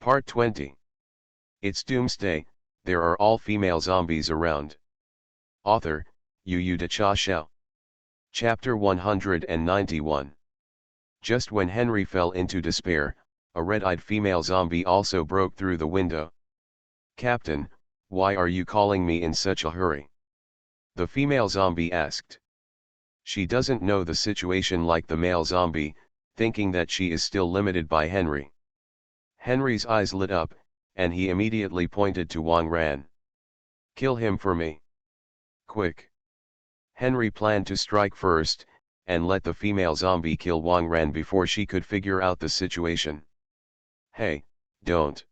Part 20. It's Doomsday, there are all female zombies around. Author, Yu Da Cha Xiao. Chapter 191. Just when Henry fell into despair, a red-eyed female zombie also broke through the window. "Captain, why are you calling me in such a hurry?" the female zombie asked. She doesn't know the situation like the male zombie, thinking that she is still limited by Henry. Henry's eyes lit up, and he immediately pointed to Wang Ran. "Kill him for me. Quick." Henry planned to strike first, and let the female zombie kill Wang Ran before she could figure out the situation. "Hey, don't."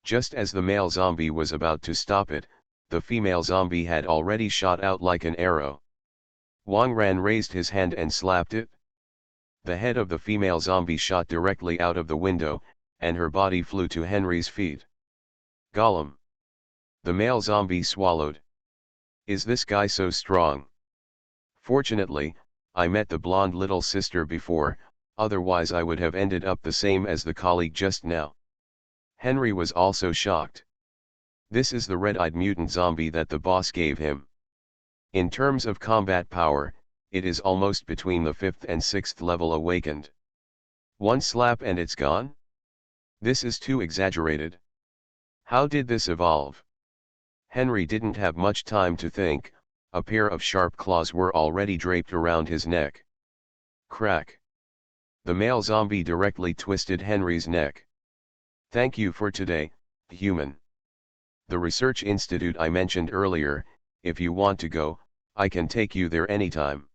Just as the male zombie was about to stop it, the female zombie had already shot out like an arrow. Wang Ran raised his hand and slapped it. The head of the female zombie shot directly out of the window, and her body flew to Henry's feet. "Gollum." The male zombie swallowed. "Is this guy so strong? Fortunately, I met the blonde little sister before, otherwise I would have ended up the same as the colleague just now." Henry was also shocked. This is the red-eyed mutant zombie that the boss gave him. In terms of combat power, it is almost between the 5th and 6th level awakened. One slap and it's gone? This is too exaggerated. How did this evolve? Henry didn't have much time to think. A pair of sharp claws were already draped around his neck. Crack. The male zombie directly twisted Henry's neck. "Thank you for today, human. The research institute I mentioned earlier, if you want to go, I can take you there anytime.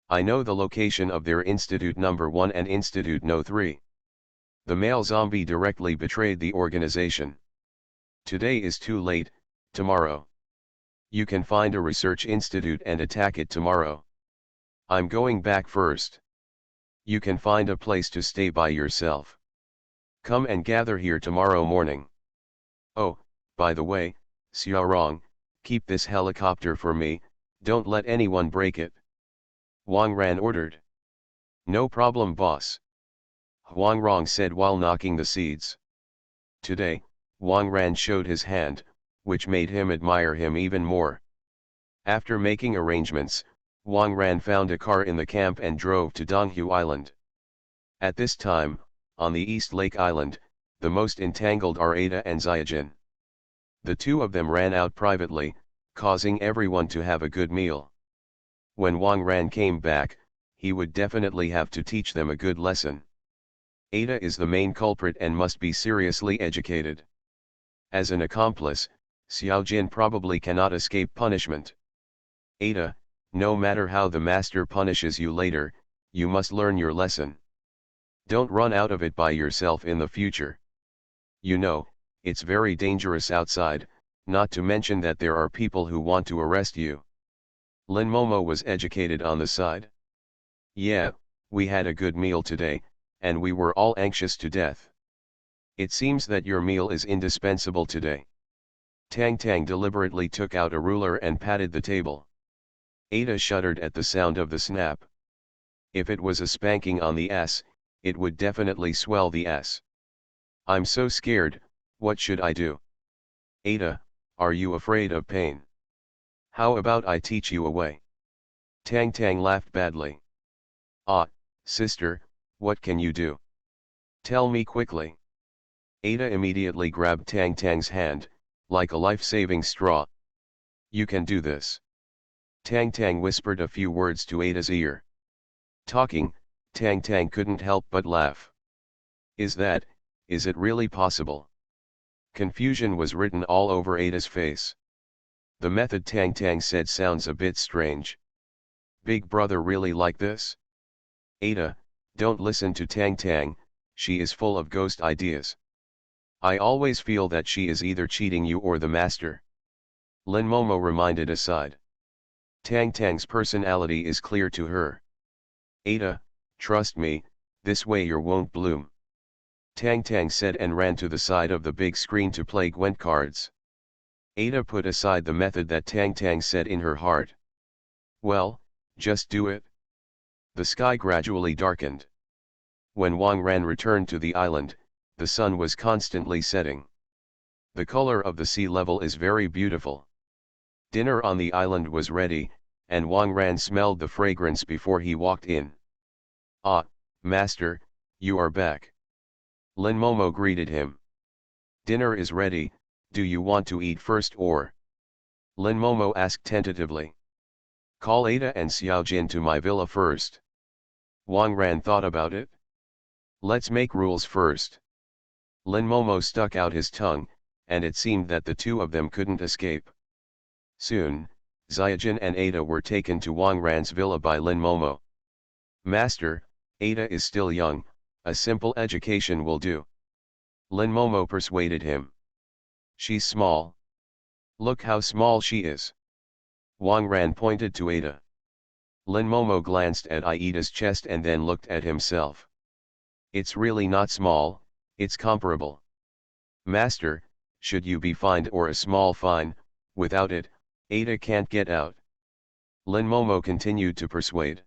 I know the location of their Institute number 1 and Institute no 3. The male zombie directly betrayed the organization. "Today is too late, tomorrow. You can find a research institute and attack it tomorrow. I'm going back first. You can find a place to stay by yourself. Come and gather here tomorrow morning. Oh, by the way, Xiaorong, keep this helicopter for me, don't let anyone break it." Wang Ran ordered. "No problem, boss," Huang Rong said while knocking the seeds. Today, Wang Ran showed his hand, which made him admire him even more. After making arrangements, Wang Ran found a car in the camp and drove to Donghu Island. At this time, on the East Lake Island, the most entangled are Ada and Xiaojin. The two of them ran out privately, causing everyone to have a good meal. When Wang Ran came back, he would definitely have to teach them a good lesson. Ada is the main culprit and must be seriously educated. As an accomplice, Xiaojin probably cannot escape punishment. "Ada, no matter how the master punishes you later, you must learn your lesson. Don't run out of it by yourself in the future. You know, it's very dangerous outside, not to mention that there are people who want to arrest you." Lin Momo was educated on the side. "Yeah, we had a good meal today, and we were all anxious to death. It seems that your meal is indispensable today." Tang Tang deliberately took out a ruler and patted the table. Ada shuddered at the sound of the snap. If it was a spanking on the ass, it would definitely swell the ass. "I'm so scared, what should I do?" "Ada, are you afraid of pain? How about I teach you a way?" Tang Tang laughed badly. "Ah, sister, what can you do? Tell me quickly." Ada immediately grabbed Tang Tang's hand, like a life-saving straw. "You can do this." Tang Tang whispered a few words to Ada's ear. Talking, Tang Tang couldn't help but laugh. Is it really possible?" Confusion was written all over Ada's face. The method Tang Tang said sounds a bit strange. Big brother really like this? "Ada, don't listen to Tang Tang, she is full of ghost ideas. I always feel that she is either cheating you or the master." Lin Momo reminded aside. Tang Tang's personality is clear to her. "Ada, trust me, this way you won't bloom." Tang Tang said and ran to the side of the big screen to play Gwent cards. Ada put aside the method that Tang Tang said in her heart. "Well, just do it." The sky gradually darkened. When Wang Ran returned to the island, the sun was constantly setting. The color of the sea level is very beautiful. Dinner on the island was ready, and Wang Ran smelled the fragrance before he walked in. "Ah, master, you are back." Lin Momo greeted him. "Dinner is ready, do you want to eat first or?" Lin Momo asked tentatively. "Call Ada and Xiao Jin to my villa first." Wang Ran thought about it. "Let's make rules first." Lin Momo stuck out his tongue, and it seemed that the two of them couldn't escape. Soon, Xiaojin and Ada were taken to Wang Ran's villa by Lin Momo. "Master, Ada is still young, a simple education will do." Lin Momo persuaded him. "She's small. Look how small she is." Wang Ran pointed to Ada. Lin Momo glanced at Aida's chest and then looked at himself. "It's really not small, it's comparable." "Master, should you be fined or a small fine, without it, Ada can't get out." Lin Momo continued to persuade.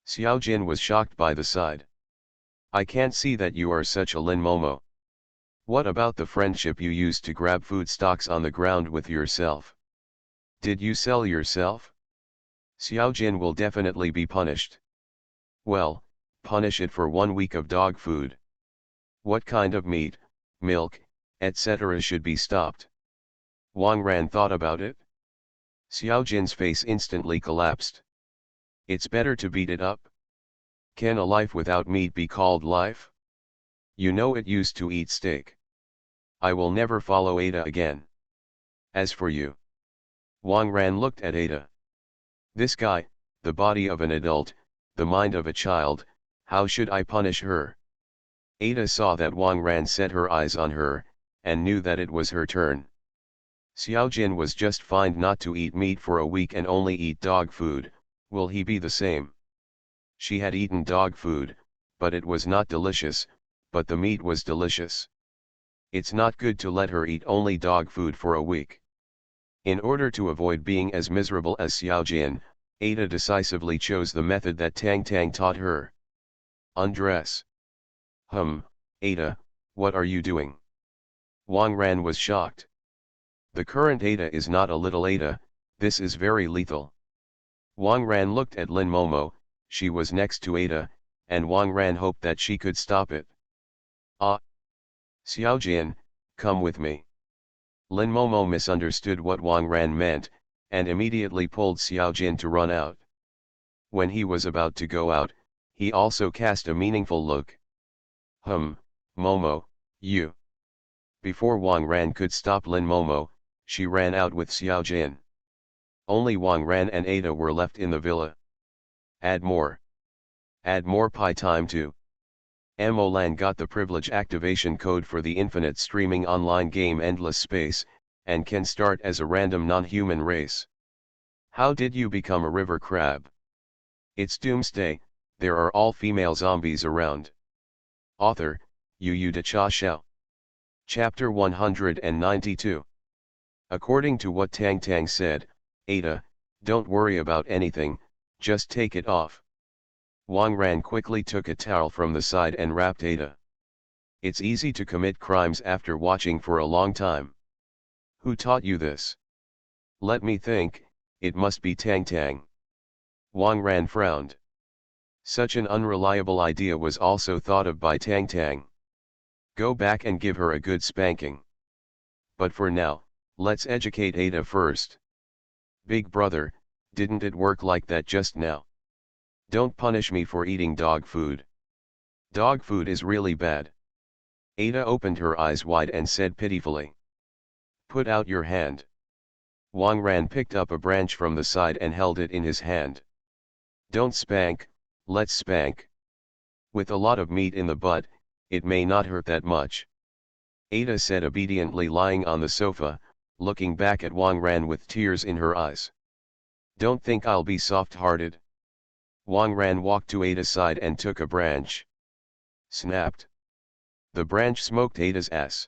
Xiao Jin was shocked by the sight. "I can't see that you are such a Lin Momo. What about the friendship you used to grab food stocks on the ground with yourself? Did you sell yourself? Xiao Jin will definitely be punished." "Well, punish it for 1 week of dog food. What kind of meat, milk, etc. should be stopped?" Wang Ran thought about it. Xiao Jin's face instantly collapsed. "It's better to beat it up. Can a life without meat be called life? You know it used to eat steak. I will never follow Ada again. As for you." Wang Ran looked at Ada. "This guy, the body of an adult, the mind of a child, how should I punish her?" Ada saw that Wang Ran set her eyes on her, and knew that it was her turn. Xiao Jin was just fined not to eat meat for a week and only eat dog food, will he be the same? She had eaten dog food, but it was not delicious, but the meat was delicious. It's not good to let her eat only dog food for a week. In order to avoid being as miserable as Xiao Jin, Ada decisively chose the method that Tang Tang taught her. "Undress." Ada, what are you doing?" Wang Ran was shocked. The current Ada is not a little Ada, this is very lethal. Wang Ran looked at Lin Momo, she was next to Ada, and Wang Ran hoped that she could stop it. "Ah! Xiao Jin, come with me." Lin Momo misunderstood what Wang Ran meant, and immediately pulled Xiao Jin to run out. When he was about to go out, he also cast a meaningful look. Momo, you." Before Wang Ran could stop Lin Momo, she ran out with Xiao Jin. Only Wang Ran and Ada were left in the villa. Add more pie time too. Molan got the privilege activation code for the infinite streaming online game Endless Space, and can start as a random non-human race. How did you become a river crab? It's Doomsday, there are all female zombies around. Author, Yu De Cha Xiao. Chapter 192. According to what Tang Tang said, Ada, don't worry about anything, just take it off. Wang Ran quickly took a towel from the side and wrapped Ada. It's easy to commit crimes after watching for a long time. Who taught you this? Let me think, it must be Tang Tang. Wang Ran frowned. Such an unreliable idea was also thought of by Tang Tang. Go back and give her a good spanking. But for now, let's educate Ada first. Big brother, didn't it work like that just now? Don't punish me for eating dog food. Dog food is really bad. Ada opened her eyes wide and said pitifully. Put out your hand. Wang Ran picked up a branch from the side and held it in his hand. Don't spank, let's spank. With a lot of meat in the butt, it may not hurt that much. Ada said obediently, lying on the sofa, looking back at Wang Ran with tears in her eyes. Don't think I'll be soft-hearted. Wang Ran walked to Ada's side and took a branch. Snapped. The branch smoked Ada's ass.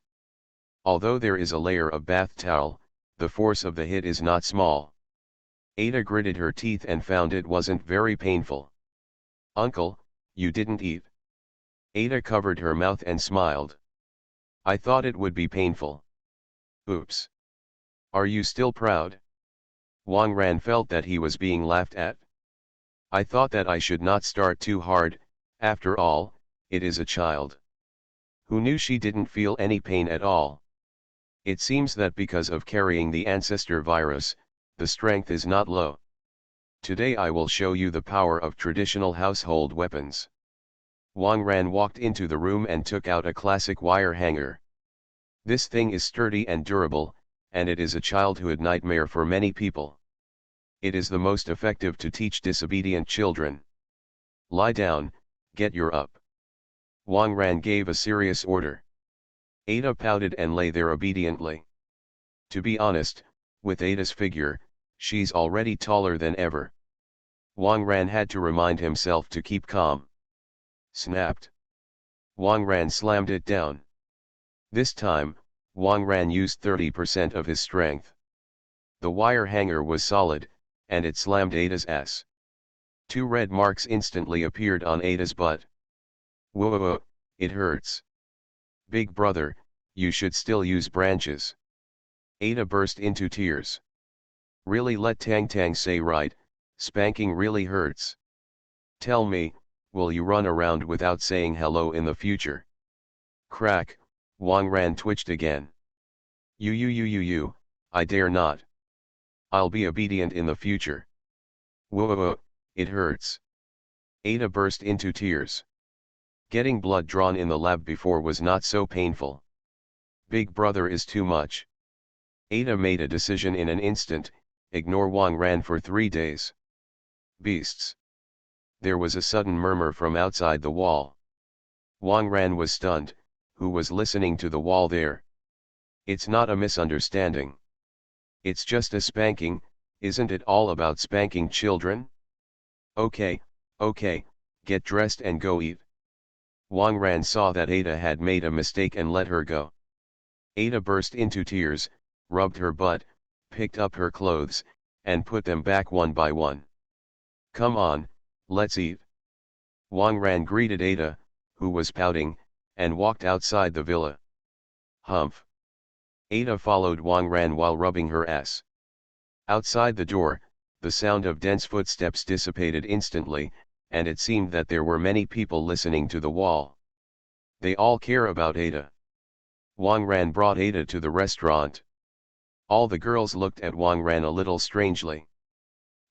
Although there is a layer of bath towel, the force of the hit is not small. Ada gritted her teeth and found it wasn't very painful. Uncle, you didn't eat. Ada covered her mouth and smiled. I thought it would be painful. Oops. Are you still proud? Wang Ran felt that he was being laughed at. I thought that I should not start too hard, after all, it is a child. Who knew she didn't feel any pain at all? It seems that because of carrying the ancestor virus, the strength is not low. Today I will show you the power of traditional household weapons. Wang Ran walked into the room and took out a classic wire hanger. This thing is sturdy and durable, and it is a childhood nightmare for many people. It is the most effective to teach disobedient children. Lie down, get your up. Wang Ran gave a serious order. Ada pouted and lay there obediently. To be honest, with Ada's figure, she's already taller than ever. Wang Ran had to remind himself to keep calm. Snapped. Wang Ran slammed it down. This time, Wang Ran used 30% of his strength. The wire hanger was solid, and it slammed Ada's ass. 2 red marks instantly appeared on Ada's butt. Whoa, it hurts. Big brother, you should still use branches. Ada burst into tears. Really, let Tang Tang say right, spanking really hurts. Tell me, will you run around without saying hello in the future? Crack, Wang Ran twitched again. You, I dare not. I'll be obedient in the future. Whoa, it hurts. Ada burst into tears. Getting blood drawn in the lab before was not so painful. Big brother is too much. Ada made a decision in an instant, ignore Wang Ran for 3 days. Beasts. There was a sudden murmur from outside the wall. Wang Ran was stunned, who was listening to the wall there. It's not a misunderstanding. It's just a spanking, isn't it all about spanking children? Okay, get dressed and go eat. Wang Ran saw that Ada had made a mistake and let her go. Ada burst into tears, rubbed her butt, picked up her clothes, and put them back one by one. Come on, let's eat. Wang Ran greeted Ada, who was pouting, and walked outside the villa. Humph. Ada followed Wang Ran while rubbing her ass. Outside the door, the sound of dense footsteps dissipated instantly, and it seemed that there were many people listening to the wall. They all care about Ada. Wang Ran brought Ada to the restaurant. All the girls looked at Wang Ran a little strangely.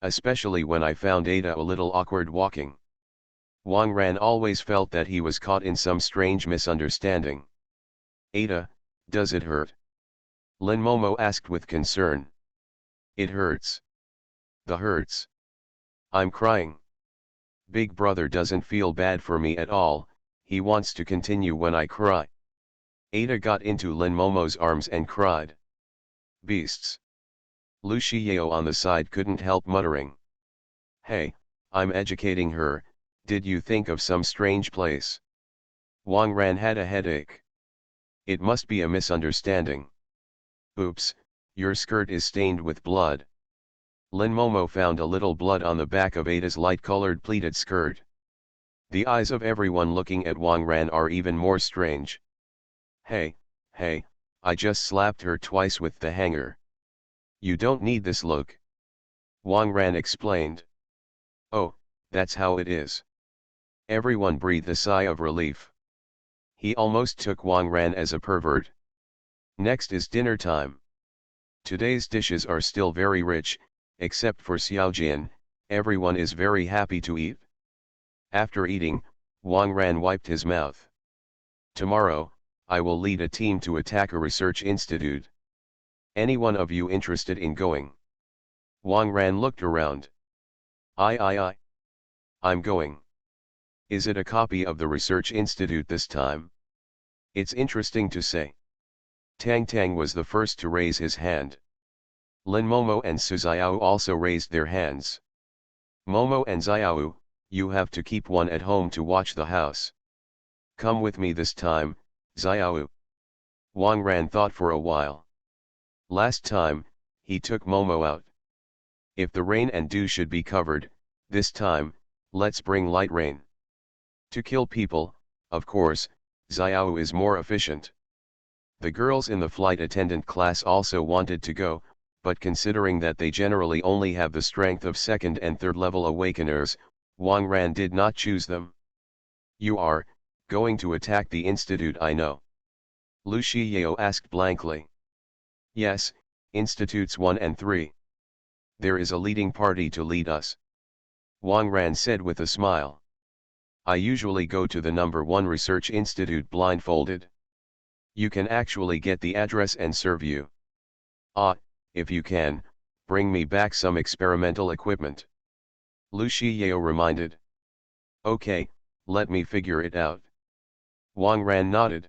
Especially when I found Ada a little awkward walking. Wang Ran always felt that he was caught in some strange misunderstanding. Ada, does it hurt? Lin Momo asked with concern. It hurts. The hurts. I'm crying. Big brother doesn't feel bad for me at all, he wants to continue when I cry. Ada got into Lin Momo's arms and cried. Beasts. Lu Shiyao on the side couldn't help muttering. Hey, I'm educating her, did you think of some strange place? Wang Ran had a headache. It must be a misunderstanding. Oops, your skirt is stained with blood. Lin Momo found a little blood on the back of Ada's light-colored pleated skirt. The eyes of everyone looking at Wang Ran are even more strange. Hey, I just slapped her twice with the hanger. You don't need this look. Wang Ran explained. Oh, that's how it is. Everyone breathed a sigh of relief. He almost took Wang Ran as a pervert. Next is dinner time. Today's dishes are still very rich, except for Xiaojian, everyone is very happy to eat. After eating, Wang Ran wiped his mouth. Tomorrow, I will lead a team to attack a research institute. Any one of you interested in going? Wang Ran looked around. I. I'm going. Is it a copy of the research institute this time? It's interesting to say. Tang Tang was the first to raise his hand. Lin Momo and Su Xiao also raised their hands. Momo and Xiao, you have to keep one at home to watch the house. Come with me this time, Xiao. Wang Ran thought for a while. Last time, he took Momo out. If the rain and dew should be covered, this time, let's bring light rain. To kill people, of course, Xiao is more efficient. The girls in the flight attendant class also wanted to go, but considering that they generally only have the strength of second and third level awakeners, Wang Ran did not choose them. "You are going to attack the institute, I know?" Lu Shiyao asked blankly. "Yes, Institutes 1 and 3. There is a leading party to lead us," Wang Ran said with a smile. "I usually go to the number 1 research institute blindfolded. You can actually get the address and serve you. Ah, if you can, bring me back some experimental equipment," Lu Shiyao reminded. "Okay, let me figure it out." Wang Ran nodded.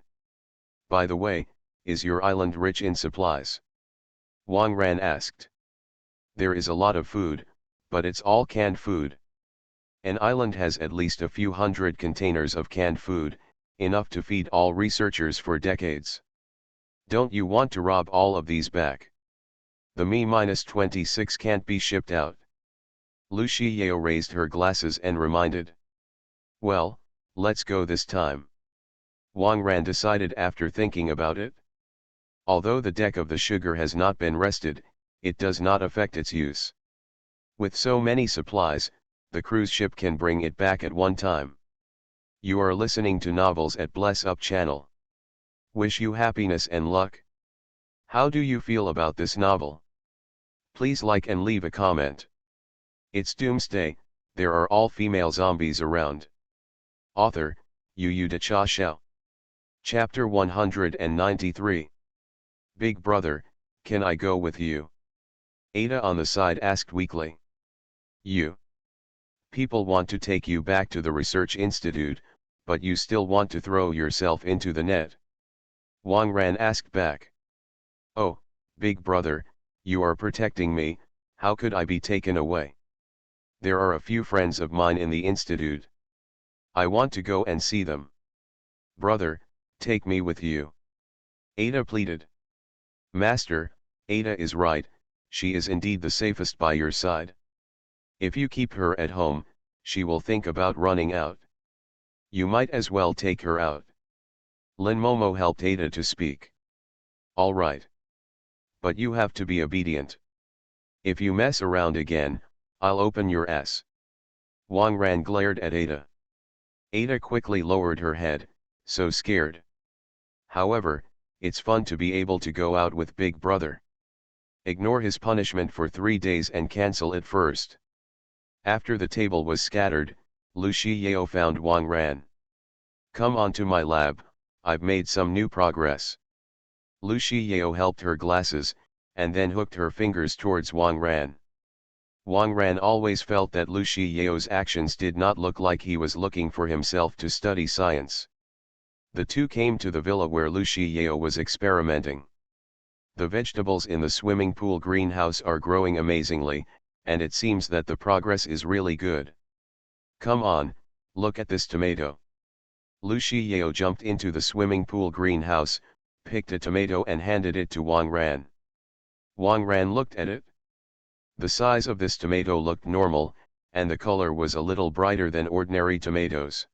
"By the way, is your island rich in supplies?" Wang Ran asked. "There is a lot of food, but it's all canned food. An island has at least a few hundred containers of canned food, enough to feed all researchers for decades. Don't you want to rob all of these back? The Mi-26 can't be shipped out." Lu Shiyao raised her glasses and reminded. "Well, let's go this time," Wang Ran decided after thinking about it. Although the deck of the Sugar has not been rested, it does not affect its use. With so many supplies, the cruise ship can bring it back at one time. You are listening to Novels at Bless Up channel. Wish you happiness and luck. How do you feel about this novel? Please like and leave a comment. It's Doomsday, there are all female zombies around. Author, Yu Da Cha Xiao. Chapter 193. Big brother, can I go with you? Ada on the side asked weakly. "You? People want to take you back to the research institute, but you still want to throw yourself into the net?" Wang Ran asked back. "Oh, big brother, you are protecting me, how could I be taken away? There are a few friends of mine in the institute. I want to go and see them. Brother, take me with you," Ada pleaded. "Master, Ada is right, she is indeed the safest by your side. If you keep her at home, she will think about running out. You might as well take her out." Lin Momo helped Ada to speak. "All right. But you have to be obedient. If you mess around again, I'll open your ass." Wang Ran glared at Ada. Ada quickly lowered her head, so scared. However, it's fun to be able to go out with Big Brother. Ignore his punishment for 3 days and cancel it first. After the table was scattered, Lu Shiyao found Wang Ran. "Come on to my lab, I've made some new progress." Lu Shiyao helped her glasses, and then hooked her fingers towards Wang Ran. Wang Ran always felt that Lu Shiyao's actions did not look like he was looking for himself to study science. The two came to the villa where Lu Shiyao was experimenting. The vegetables in the swimming pool greenhouse are growing amazingly, and it seems that the progress is really good. "Come on, look at this tomato." Lu Shiyao jumped into the swimming pool greenhouse, picked a tomato and handed it to Wang Ran. Wang Ran looked at it. The size of this tomato looked normal, and the color was a little brighter than ordinary tomatoes.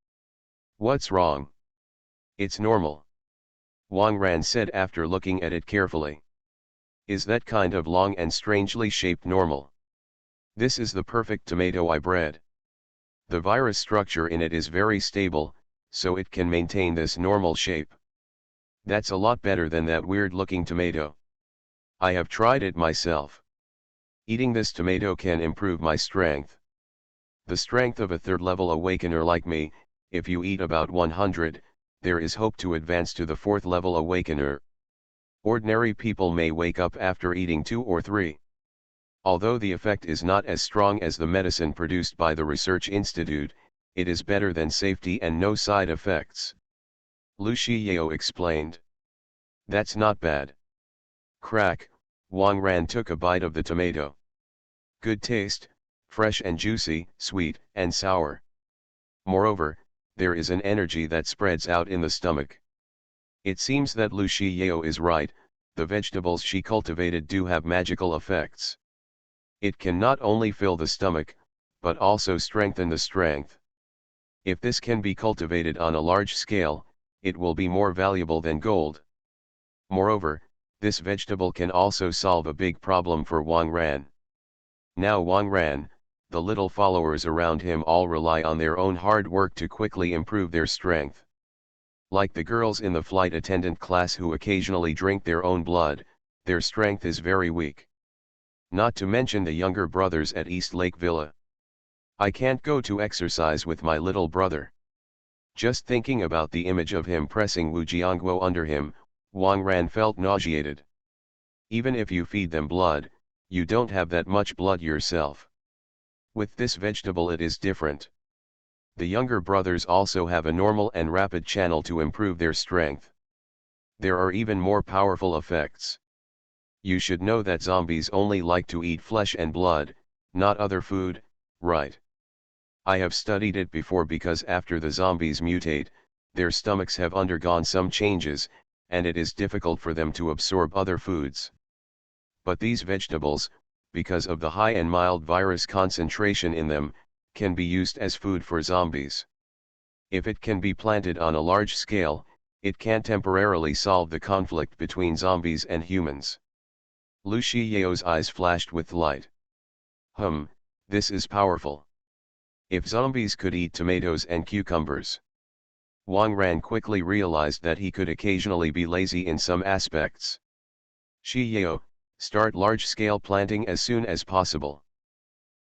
"What's wrong?" "It's normal," Wang Ran said after looking at it carefully. "Is that kind of long and strangely shaped normal? This is the perfect tomato I bred. The virus structure in it is very stable, so it can maintain this normal shape. That's a lot better than that weird looking tomato. I have tried it myself. Eating this tomato can improve my strength. The strength of a third level awakener like me, if you eat about 100, there is hope to advance to the fourth level awakener. Ordinary people may wake up after eating 2 or 3. Although the effect is not as strong as the medicine produced by the research institute, it is better than safety and no side effects," Lu Shiyao explained. "That's not bad." Crack, Wang Ran took a bite of the tomato. Good taste, fresh and juicy, sweet and sour. Moreover, there is an energy that spreads out in the stomach. It seems that Lu Shiyao is right, the vegetables she cultivated do have magical effects. It can not only fill the stomach, but also strengthen the strength. If this can be cultivated on a large scale, it will be more valuable than gold. Moreover, this vegetable can also solve a big problem for Wang Ran. Now Wang Ran, the little followers around him all rely on their own hard work to quickly improve their strength. Like the girls in the flight attendant class who occasionally drink their own blood, their strength is very weak. Not to mention the younger brothers at East Lake Villa. I can't go to exercise with my little brother. Just thinking about the image of him pressing Wu Jiangguo under him, Wang Ran felt nauseated. Even if you feed them blood, you don't have that much blood yourself. With this vegetable it is different. The younger brothers also have a normal and rapid channel to improve their strength. There are even more powerful effects. You should know that zombies only like to eat flesh and blood, not other food, right? I have studied it before because after the zombies mutate, their stomachs have undergone some changes, and it is difficult for them to absorb other foods. But these vegetables, because of the high and mild virus concentration in them, can be used as food for zombies. If it can be planted on a large scale, it can temporarily solve the conflict between zombies and humans. Lu Shiyao's eyes flashed with light. This is powerful. If zombies could eat tomatoes and cucumbers. Wang Ran quickly realized that he could occasionally be lazy in some aspects. Shiyao, start large-scale planting as soon as possible.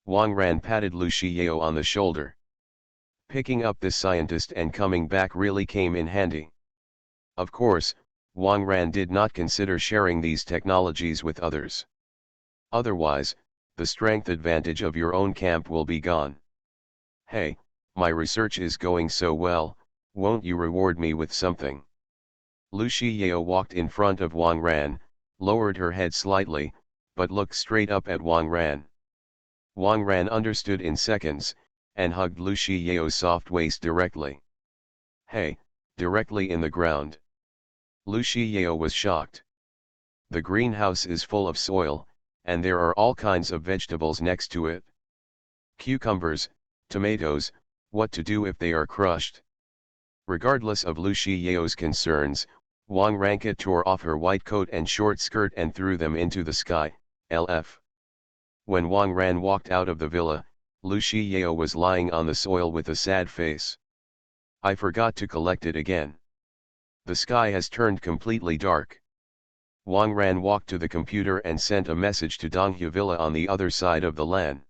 Wang Ran patted Lu Shiyao on the shoulder. Picking up this scientist and coming back really came in handy. Of course, Wang Ran did not consider sharing these technologies with others. Otherwise, the strength advantage of your own camp will be gone. Hey, my research is going so well, won't you reward me with something? Lu Shiyao walked in front of Wang Ran, lowered her head slightly, but looked straight up at Wang Ran. Wang Ran understood in seconds, and hugged Lu Shiyao's soft waist directly. Hey, directly in the ground. Lu Shiyao was shocked. The greenhouse is full of soil, and there are all kinds of vegetables next to it. Cucumbers, tomatoes, what to do if they are crushed? Regardless of Lu Shiyao's concerns, Wang Rankat tore off her white coat and short skirt and threw them into the sky, LF. When Wang Ran walked out of the villa, Lu Shiyao was lying on the soil with a sad face. I forgot to collect it again. The sky has turned completely dark. Wang Ran walked to the computer and sent a message to Donghu Villa on the other side of the LAN.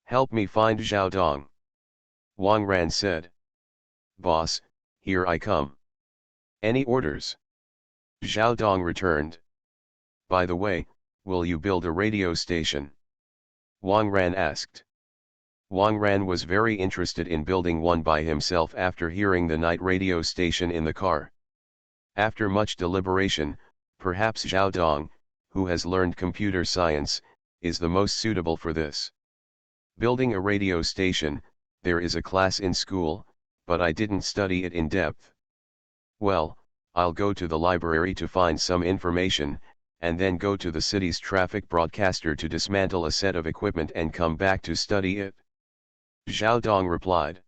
Help me find Zhao Dong. Wang Ran said. Boss, here I come. Any orders? Zhao Dong returned. By the way, will you build a radio station? Wang Ran asked. Wang Ran was very interested in building one by himself after hearing the night radio station in the car. After much deliberation, perhaps Zhao Dong, who has learned computer science, is the most suitable for this. Building a radio station, there is a class in school, but I didn't study it in depth. Well, I'll go to the library to find some information, and then go to the city's traffic broadcaster to dismantle a set of equipment and come back to study it. Zhao Dong replied.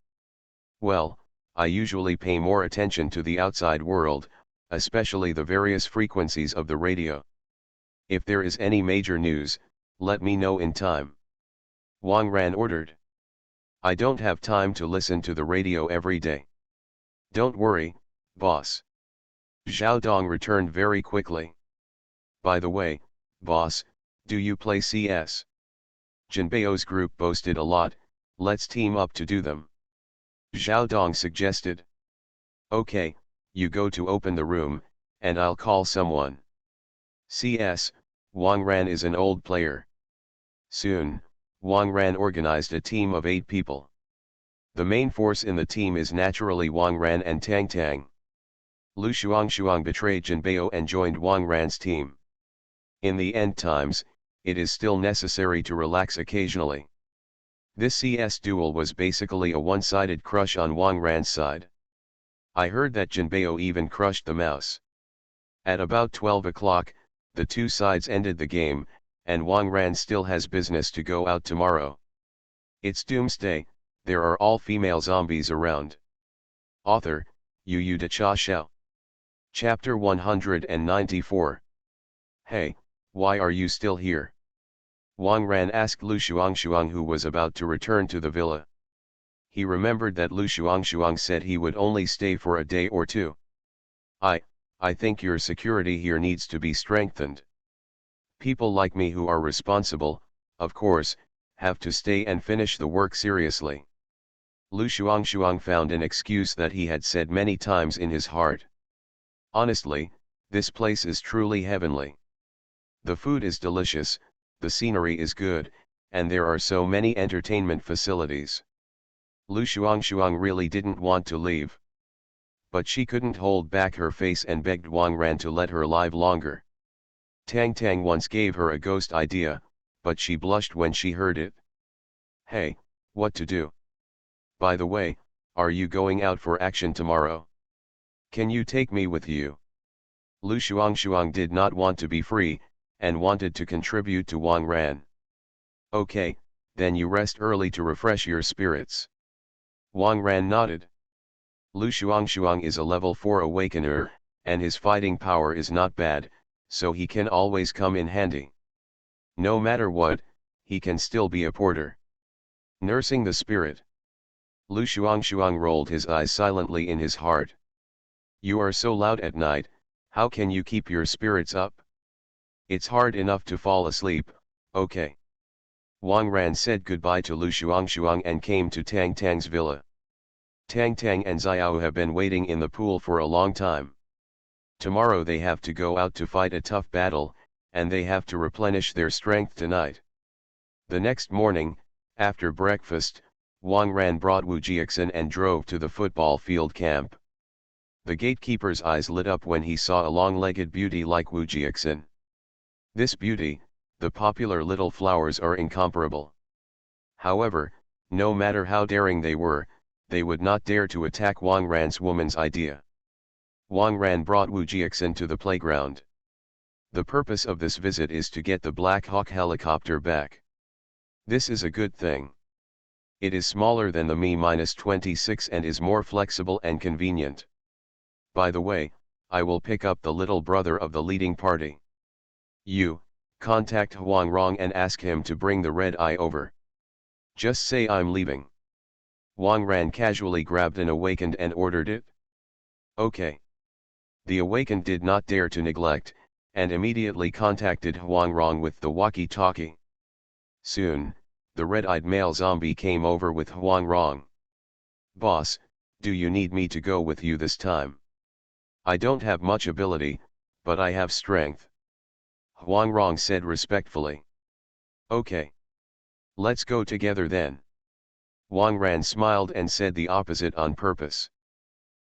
Well, I usually pay more attention to the outside world, especially the various frequencies of the radio. If there is any major news, let me know in time. Wang Ran ordered. I don't have time to listen to the radio every day. Don't worry, boss. Zhao Dong returned very quickly. By the way, boss, do you play CS? Jinbeo's group boasted a lot, let's team up to do them. Zhao Dong suggested. Okay, you go to open the room, and I'll call someone. CS, Wang Ran is an old player. Soon, Wang Ran organized a team of 8 people. The main force in the team is naturally Wang Ran and Tang Tang. Lu Shuang betrayed Jinbeo and joined Wang Ran's team. In the end times, it is still necessary to relax occasionally. This CS duel was basically a one-sided crush on Wang Ran's side. I heard that Jinbeo even crushed the mouse. At about 12 o'clock, the two sides ended the game, and Wang Ran still has business to go out tomorrow. It's Doomsday, there are all female zombies around. Author, Yu Yu De Cha Xiao. Chapter 194. Hey, why are you still here? Wang Ran asked Lu Shuangshuang, who was about to return to the villa. He remembered that Lu Shuangshuang said he would only stay for a day or two. I think your security here needs to be strengthened. People like me who are responsible, of course, have to stay and finish the work seriously. Lu Shuangshuang found an excuse that he had said many times in his heart. Honestly, this place is truly heavenly. The food is delicious, the scenery is good, and there are so many entertainment facilities. Lu Shuangshuang really didn't want to leave. But she couldn't hold back her face and begged Wang Ran to let her live longer. Tang Tang once gave her a ghost idea, but she blushed when she heard it. Hey, what to do? By the way, are you going out for action tomorrow? Can you take me with you? Lu Shuangshuang did not want to be free, and wanted to contribute to Wang Ran. Okay, then you rest early to refresh your spirits. Wang Ran nodded. Lu Shuangshuang is a level 4 awakener, and his fighting power is not bad, so he can always come in handy. No matter what, he can still be a porter. Nursing the spirit. Lu Shuangshuang rolled his eyes silently in his heart. You are so loud at night, how can you keep your spirits up? It's hard enough to fall asleep, okay. Wang Ran said goodbye to Lu Shuangshuang and came to Tang Tang's villa. Tang Tang and Xiao have been waiting in the pool for a long time. Tomorrow they have to go out to fight a tough battle, and they have to replenish their strength tonight. The next morning, after breakfast, Wang Ran brought Wu Jiaxin and drove to the football field camp. The gatekeeper's eyes lit up when he saw a long-legged beauty like Wu Jiaxin. This beauty, the popular little flowers, are incomparable. However, no matter how daring they were, they would not dare to attack Wang Ran's woman's idea. Wang Ran brought Wu Jiaxin to the playground. The purpose of this visit is to get the Black Hawk helicopter back. This is a good thing. It is smaller than the Mi-26 and is more flexible and convenient. By the way, I will pick up the little brother of the leading party. You, contact Huang Rong and ask him to bring the red eye over. Just say I'm leaving. Wang Ran casually grabbed an awakened and ordered it. Okay. The awakened did not dare to neglect, and immediately contacted Huang Rong with the walkie-talkie. Soon, the red-eyed male zombie came over with Huang Rong. Boss, do you need me to go with you this time? I don't have much ability, but I have strength. Huang Rong said respectfully. Okay. Let's go together then. Wang Ran smiled and said the opposite on purpose.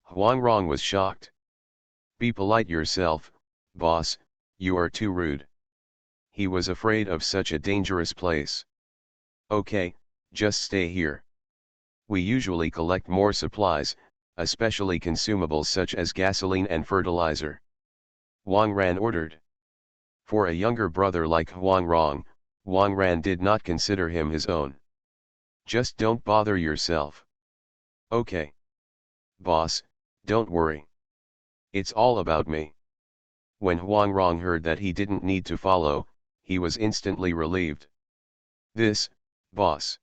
Huang Rong was shocked. Be polite yourself, boss, you are too rude. He was afraid of such a dangerous place. Okay, just stay here. We usually collect more supplies, especially consumables such as gasoline and fertilizer. Wang Ran ordered. For a younger brother like Huang Rong, Wang Ran did not consider him his own. Just don't bother yourself. Okay. Boss, don't worry. It's all about me. When Huang Rong heard that he didn't need to follow, he was instantly relieved. Boss.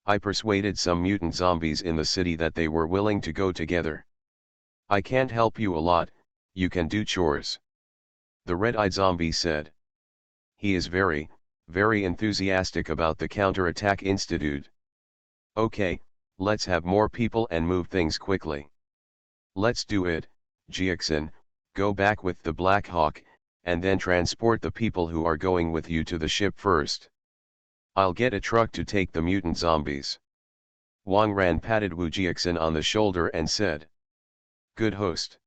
I persuaded some mutant zombies in the city that they were willing to go together. I can't help you a lot, you can do chores. The red-eyed zombie said. He is very enthusiastic about the Counterattack Institute. Okay, let's have more people and move things quickly. Let's do it, Jiaxin, go back with the Black Hawk, and then transport the people who are going with you to the ship first. I'll get a truck to take the mutant zombies. Wang Ran patted Wu Jiaxin on the shoulder and said. Good host.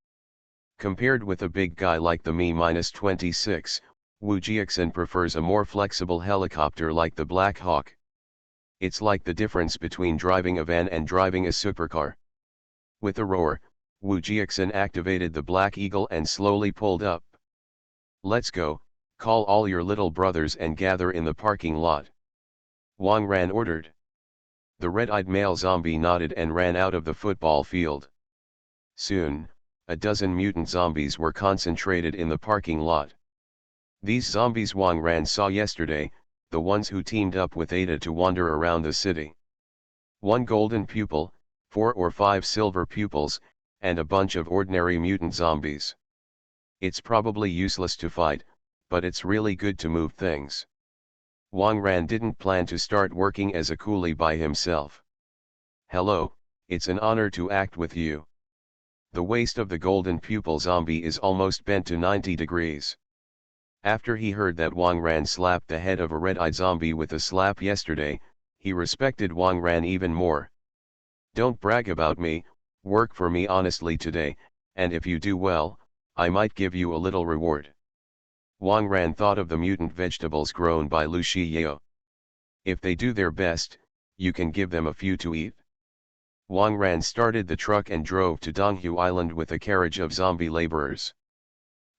Compared with a big guy like the Mi-26, Wu Jiaxin prefers a more flexible helicopter like the Black Hawk. It's like the difference between driving a van and driving a supercar. With a roar, Wu Jiaxin activated the Black Eagle and slowly pulled up. Let's go, call all your little brothers and gather in the parking lot. Wang Ran ordered. The red-eyed male zombie nodded and ran out of the football field. Soon, a dozen mutant zombies were concentrated in the parking lot. These zombies Wang Ran saw yesterday, the ones who teamed up with Ada to wander around the city. One golden pupil, 4 or 5 silver pupils, and a bunch of ordinary mutant zombies. It's probably useless to fight, but it's really good to move things. Wang Ran didn't plan to start working as a coolie by himself. Hello, it's an honor to act with you. The waist of the golden pupil zombie is almost bent to 90 degrees. After he heard that Wang Ran slapped the head of a red-eyed zombie with a slap yesterday, he respected Wang Ran even more. Don't brag about me, work for me honestly today, and if you do well, I might give you a little reward. Wang Ran thought of the mutant vegetables grown by Lu Shiyao. If they do their best, you can give them a few to eat. Wang Ran started the truck and drove to Donghu Island with a carriage of zombie laborers.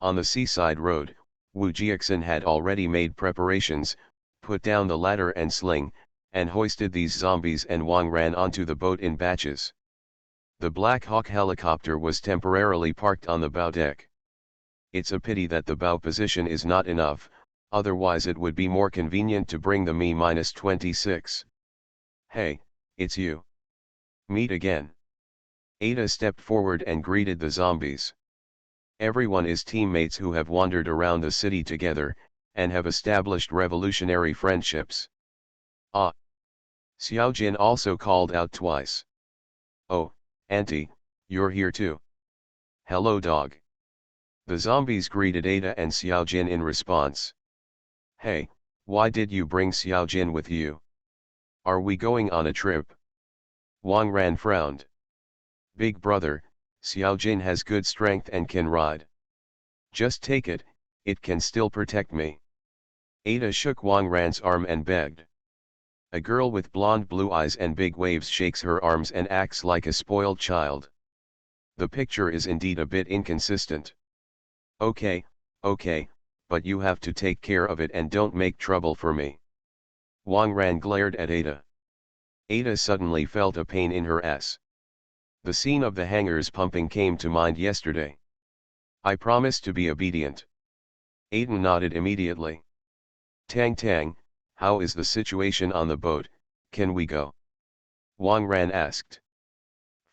On the seaside road, Wu Jiaxin had already made preparations, put down the ladder and sling, and hoisted these zombies and Wang Ran onto the boat in batches. The Black Hawk helicopter was temporarily parked on the bow deck. It's a pity that the bow position is not enough, otherwise it would be more convenient to bring the Mi-26. Hey, it's you. Meet again. Ada stepped forward and greeted the zombies. Everyone is teammates who have wandered around the city together, and have established revolutionary friendships. Ah! Xiaojin also called out twice. Oh, Auntie, you're here too. Hello dog. The zombies greeted Ada and Xiaojin in response. Hey, why did you bring Xiaojin with you? Are we going on a trip? Wang Ran frowned. Big brother, Xiaojin has good strength and can ride. Just take it, it can still protect me. Ada shook Wang Ran's arm and begged. A girl with blonde blue eyes and big waves shakes her arms and acts like a spoiled child. The picture is indeed a bit inconsistent. Okay, but you have to take care of it and don't make trouble for me. Wang Ran glared at Ada. Ada suddenly felt a pain in her ass. The scene of the hangars pumping came to mind yesterday. I promise to be obedient. Aiden nodded immediately. Tang Tang, how is the situation on the boat, can we go? Wang Ran asked.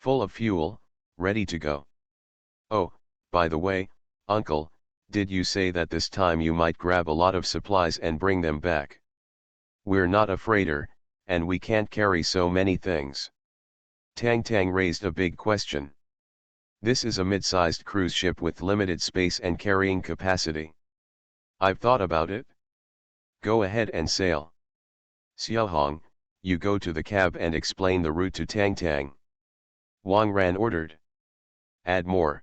Full of fuel, ready to go. Oh, by the way, uncle, did you say that this time you might grab a lot of supplies and bring them back? We're not a freighter, and we can't carry so many things. Tang Tang raised a big question. This is a mid-sized cruise ship with limited space and carrying capacity. I've thought about it. Go ahead and sail. Xiaohong, you go to the cab and explain the route to Tang Tang. Wang Ran ordered. Add more.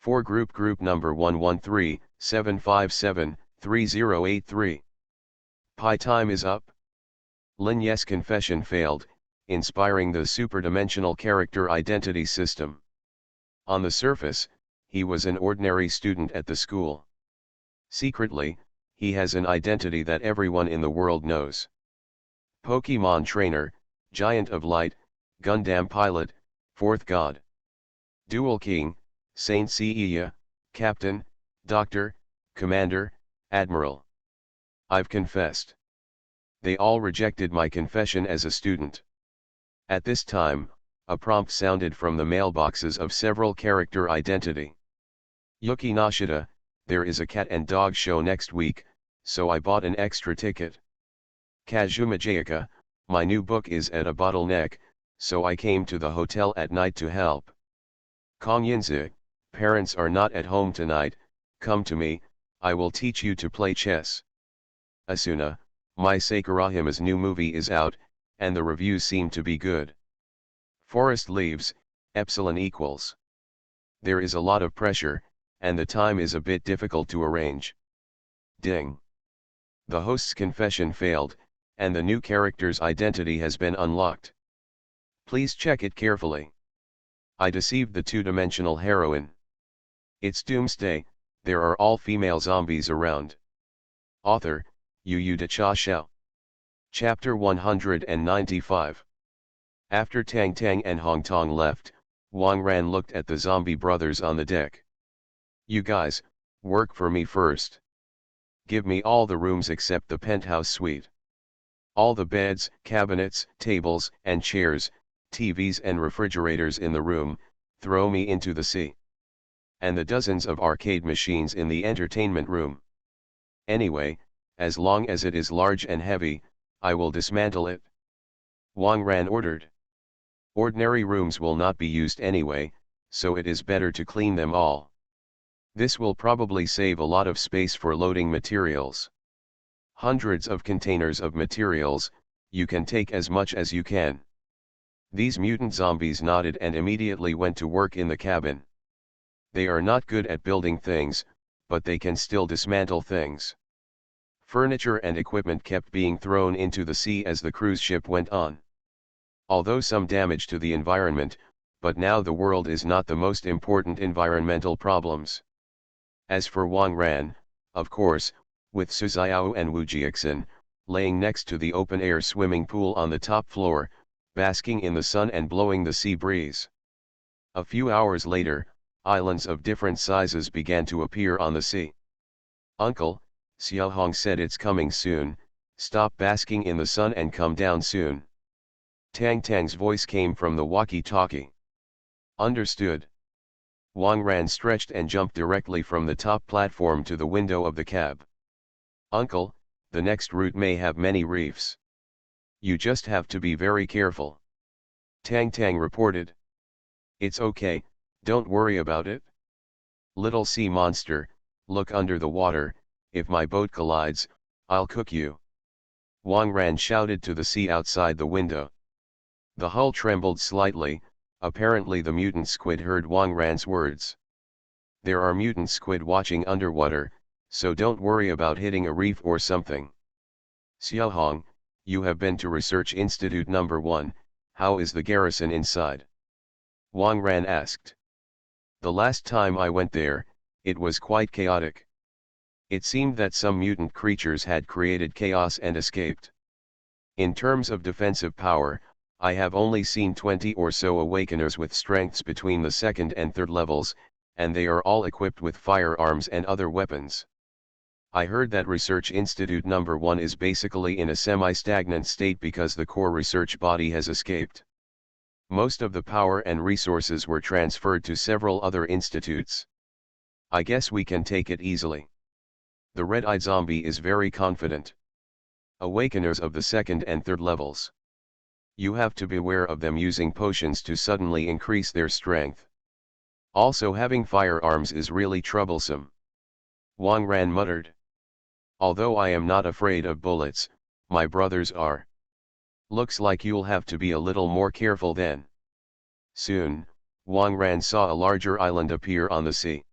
For group number 113-757-3083. Pi time is up. Lin Ye's confession failed, inspiring the superdimensional character identity system. On the surface, he was an ordinary student at the school. Secretly, he has an identity that everyone in the world knows. Pokemon trainer, Giant of Light, Gundam pilot, Fourth God. Dual King, Saint Seiya, Captain, Doctor, Commander, Admiral. I've confessed. They all rejected my confession as a student. At this time, a prompt sounded from the mailboxes of several character identity. Yuki Nashida, there is a cat and dog show next week, so I bought an extra ticket. Kazuma Jayaka, my new book is at a bottleneck, so I came to the hotel at night to help. Kong Yinzi, parents are not at home tonight, come to me, I will teach you to play chess. Asuna, my Sakurahima's new movie is out, and the reviews seem to be good. Forest leaves, epsilon equals. There is a lot of pressure, and the time is a bit difficult to arrange. Ding. The host's confession failed, and the new character's identity has been unlocked. Please check it carefully. I deceived the two-dimensional heroine. It's Doomsday, there are all female zombies around. Author, Yu Cha Xiao. Chapter 195. After Tang Tang and Hong Tong left, Wang Ran looked at the zombie brothers on the deck. You guys, work for me first. Give me all the rooms except the penthouse suite. All the beds, cabinets, tables, and chairs, TVs and refrigerators in the room, throw me into the sea. And the dozens of arcade machines in the entertainment room. Anyway, as long as it is large and heavy, I will dismantle it. Wang Ran ordered. Ordinary rooms will not be used anyway, so it is better to clean them all. This will probably save a lot of space for loading materials. Hundreds of containers of materials, you can take as much as you can. These mutant zombies nodded and immediately went to work in the cabin. They are not good at building things, but they can still dismantle things. Furniture and equipment kept being thrown into the sea as the cruise ship went on. Although some damage to the environment, but now the world is not the most important environmental problems. As for Wang Ran, of course, with Su Xiao and Wu Jiaxin, laying next to the open-air swimming pool on the top floor, basking in the sun and blowing the sea breeze. A few hours later, islands of different sizes began to appear on the sea. Uncle, Xiaohong said, it's coming soon, stop basking in the sun and come down soon. Tang Tang's voice came from the walkie-talkie. Understood. Wang Ran stretched and jumped directly from the top platform to the window of the cab. Uncle, the next route may have many reefs. You just have to be very careful. Tang Tang reported. It's okay, don't worry about it. Little sea monster, look under the water, if my boat collides, I'll cook you. Wang Ran shouted to the sea outside the window. The hull trembled slightly, apparently the mutant squid heard Wang Ran's words. There are mutant squid watching underwater, so don't worry about hitting a reef or something. Xiaohong, you have been to Research Institute number 1, how is the garrison inside? Wang Ran asked. The last time I went there, it was quite chaotic. It seemed that some mutant creatures had created chaos and escaped. In terms of defensive power, I have only seen 20 or so awakeners with strengths between the 2nd and 3rd levels, and they are all equipped with firearms and other weapons. I heard that Research Institute number 1 is basically in a semi-stagnant state because the core research body has escaped. Most of the power and resources were transferred to several other institutes. I guess we can take it easily. The red-eyed zombie is very confident. Awakeners of the 2nd and 3rd levels. You have to beware of them using potions to suddenly increase their strength. Also, having firearms is really troublesome. Wang Ran muttered. Although I am not afraid of bullets, my brothers are. Looks like you'll have to be a little more careful then. Soon, Wang Ran saw a larger island appear on the sea.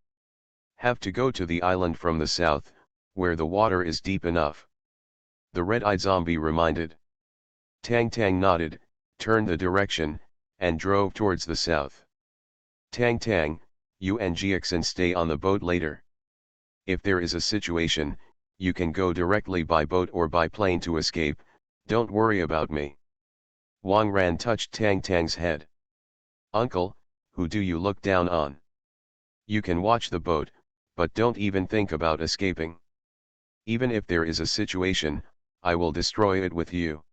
Have to go to the island from the south, where the water is deep enough. The red-eyed zombie reminded. Tang Tang nodded, turned the direction, and drove towards the south. Tang Tang, you and Jiaxin stay on the boat later. If there is a situation, you can go directly by boat or by plane to escape, don't worry about me. Wang Ran touched Tang Tang's head. Uncle, who do you look down on? You can watch the boat, but don't even think about escaping. Even if there is a situation, I will destroy it with you.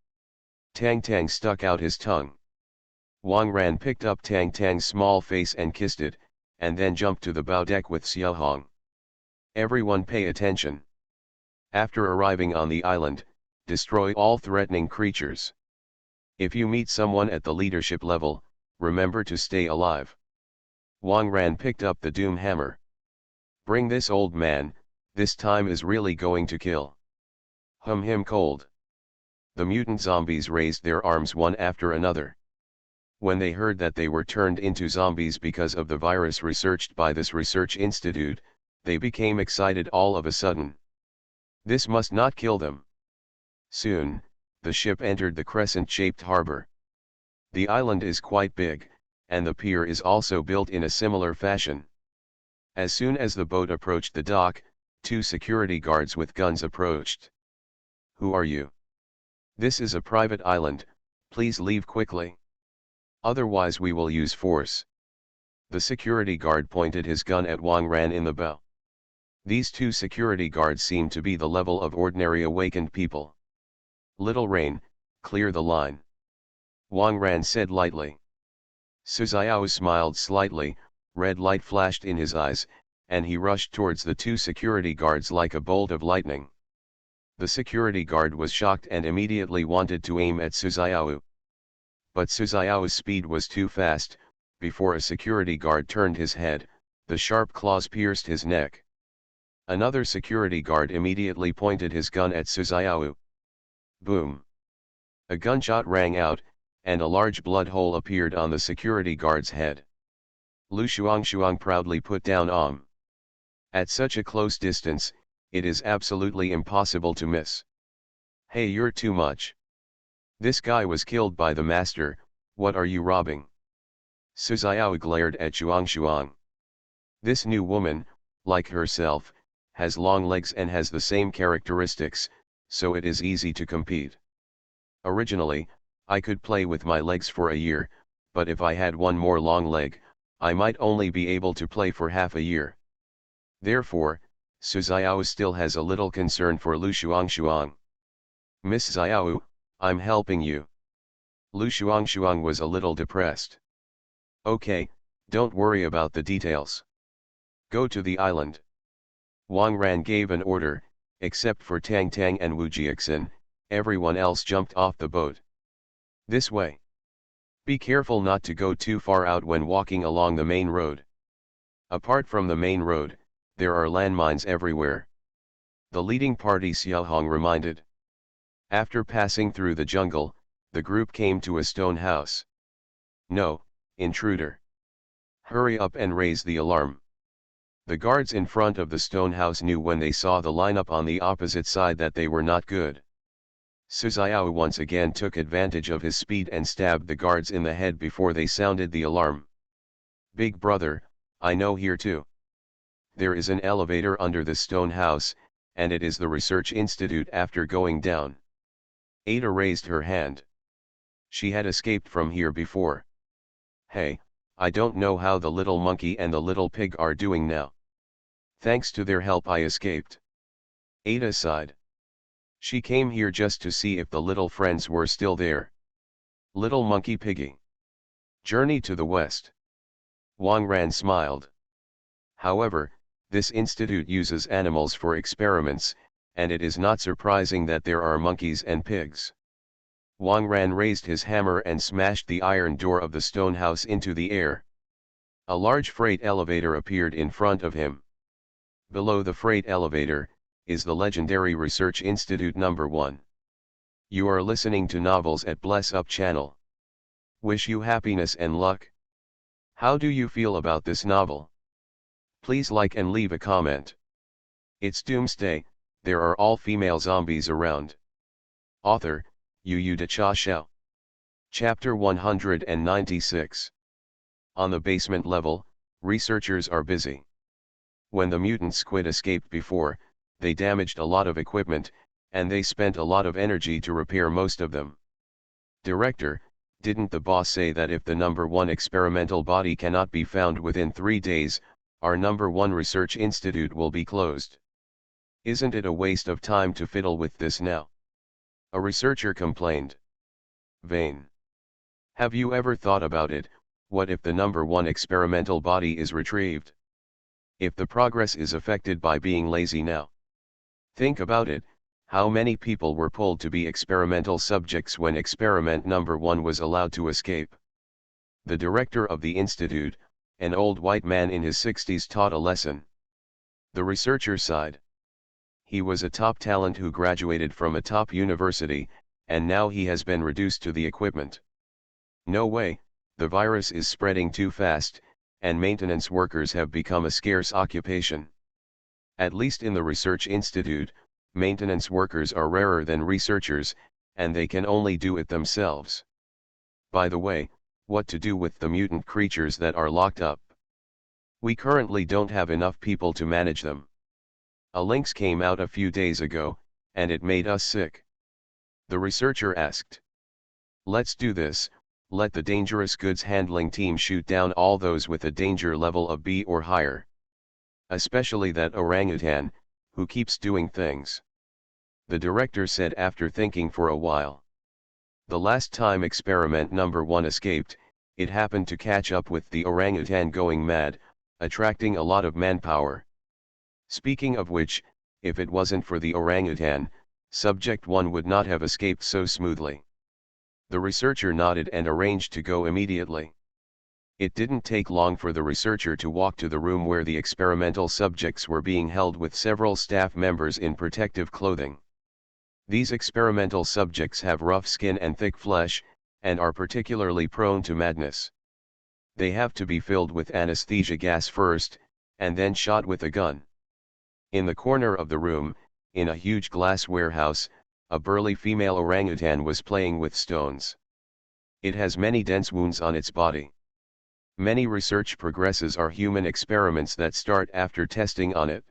Tang Tang stuck out his tongue. Wang Ran picked up Tang Tang's small face and kissed it, and then jumped to the bow deck with Xiaohong. Everyone pay attention. After arriving on the island, destroy all threatening creatures. If you meet someone at the leadership level, remember to stay alive. Wang Ran picked up the doom hammer. Bring this old man, this time is really going to kill. Him cold. The mutant zombies raised their arms one after another. When they heard that they were turned into zombies because of the virus researched by this research institute, they became excited all of a sudden. This must not kill them. Soon, the ship entered the crescent-shaped harbor. The island is quite big, and the pier is also built in a similar fashion. As soon as the boat approached the dock, 2 security guards with guns approached. Who are you? This is a private island, please leave quickly. Otherwise we will use force. The security guard pointed his gun at Wang Ran in the bow. These two security guards seemed to be the level of ordinary awakened people. "Little Rain, clear the line," Wang Ran said lightly. Su Xiao smiled slightly, red light flashed in his eyes, and he rushed towards the two security guards like a bolt of lightning. The security guard was shocked and immediately wanted to aim at Su Xiao. But Su Xiao's speed was too fast. Before a security guard turned his head, the sharp claws pierced his neck. Another security guard immediately pointed his gun at Su Xiao. Boom! A gunshot rang out, and a large blood hole appeared on the security guard's head. Lu Shuang proudly put down Om. At such a close distance, it is absolutely impossible to miss. "Hey, you're too much. This guy was killed by the master, what are you robbing?" Su Xiao glared at Shuang. This new woman, like herself, has long legs and has the same characteristics, so it is easy to compete. Originally, I could play with my legs for a year, but if I had one more long leg, I might only be able to play for half a year. Therefore, Su Xiao still has a little concern for Lu Shuang. "Miss Xiao, I'm helping you." Lu Shuang was a little depressed. "Okay, don't worry about the details. Go to the island." Wang Ran gave an order. Except for Tang Tang and Wu Jiaxin, everyone else jumped off the boat. "This way. Be careful not to go too far out when walking along the main road. Apart from the main road, there are landmines everywhere," the leading party Xiaohong reminded. After passing through the jungle, the group came to a stone house. "No, intruder. Hurry up and raise the alarm." The guards in front of the stone house knew when they saw the lineup on the opposite side that they were not good. Su Xiao once again took advantage of his speed and stabbed the guards in the head before they sounded the alarm. "Big brother, I know here too. There is an elevator under the stone house, and it is the research institute after going down." Ada raised her hand. She had escaped from here before. "Hey, I don't know how the little monkey and the little pig are doing now. Thanks to their help I escaped." Ada sighed. She came here just to see if the little friends were still there. Little monkey piggy. Journey to the west. Wang Ran smiled. However, this institute uses animals for experiments, and it is not surprising that there are monkeys and pigs. Wang Ran raised his hammer and smashed the iron door of the stone house into the air. A large freight elevator appeared in front of him. Below the freight elevator is the legendary Research Institute number 1. You are listening to novels at Bless Up channel. Wish you happiness and luck. How do you feel about this novel? Please like and leave a comment. It's Doomsday, there are all female zombies around. Author, Yu De Cha Xiao. Chapter 196. On the basement level, researchers are busy. When the mutant squid escaped before, they damaged a lot of equipment, and they spent a lot of energy to repair most of them. Director, didn't the boss say that if the number 1 experimental body cannot be found within 3 days, our number 1 research institute will be closed? Isn't it a waste of time to fiddle with this now? A researcher complained. Vain. Have you ever thought about it? What if the number 1 experimental body is retrieved? If the progress is affected by being lazy now? Think about it, how many people were pulled to be experimental subjects when experiment number 1 was allowed to escape? The director of the institute, an old white man in his 60s, taught a lesson. The researcher sighed. He was a top talent who graduated from a top university, and now he has been reduced to the equipment. No way, the virus is spreading too fast, and maintenance workers have become a scarce occupation. At least in the research institute, maintenance workers are rarer than researchers, and they can only do it themselves. By the way, what to do with the mutant creatures that are locked up? We currently don't have enough people to manage them. A lynx came out a few days ago, and it made us sick. The researcher asked. Let's do this, let the dangerous goods handling team shoot down all those with a danger level of B or higher. Especially that orangutan, who keeps doing things. The director said after thinking for a while. The last time experiment number 1 escaped, it happened to catch up with the orangutan going mad, attracting a lot of manpower. Speaking of which, if it wasn't for the orangutan, subject 1 would not have escaped so smoothly. The researcher nodded and arranged to go immediately. It didn't take long for the researcher to walk to the room where the experimental subjects were being held with several staff members in protective clothing. These experimental subjects have rough skin and thick flesh, and are particularly prone to madness. They have to be filled with anesthesia gas first, and then shot with a gun. In the corner of the room, in a huge glass warehouse, a burly female orangutan was playing with stones. It has many dense wounds on its body. Many research progresses are human experiments that start after testing on it.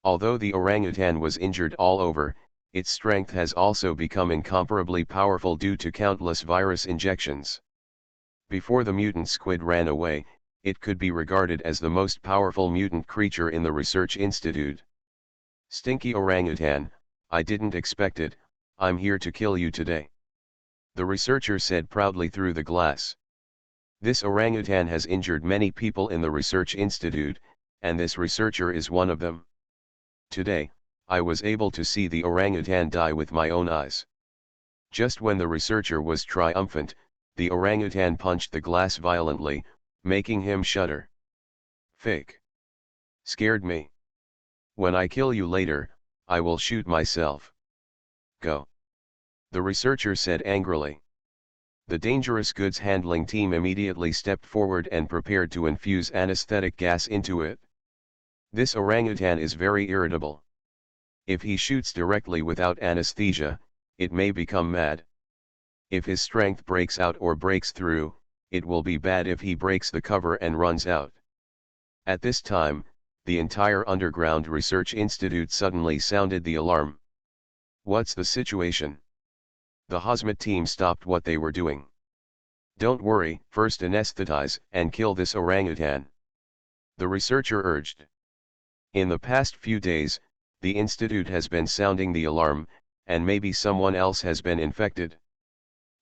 Although the orangutan was injured all over, its strength has also become incomparably powerful due to countless virus injections. Before the mutant squid ran away, it could be regarded as the most powerful mutant creature in the research institute. Stinky orangutan, I didn't expect it, I'm here to kill you today. The researcher said proudly through the glass. This orangutan has injured many people in the research institute, and this researcher is one of them. Today, I was able to see the orangutan die with my own eyes. Just when the researcher was triumphant, the orangutan punched the glass violently, making him shudder. Fake. Scared me. When I kill you later, I will shoot myself. Go. The researcher said angrily. The dangerous goods handling team immediately stepped forward and prepared to infuse anesthetic gas into it. This orangutan is very irritable. If he shoots directly without anesthesia, it may become mad. If his strength breaks out or breaks through, it will be bad if he breaks the cover and runs out. At this time, the entire underground research institute suddenly sounded the alarm. What's the situation? The hazmat team stopped what they were doing. Don't worry, first anesthetize and kill this orangutan. The researcher urged. In the past few days, the institute has been sounding the alarm, and maybe someone else has been infected.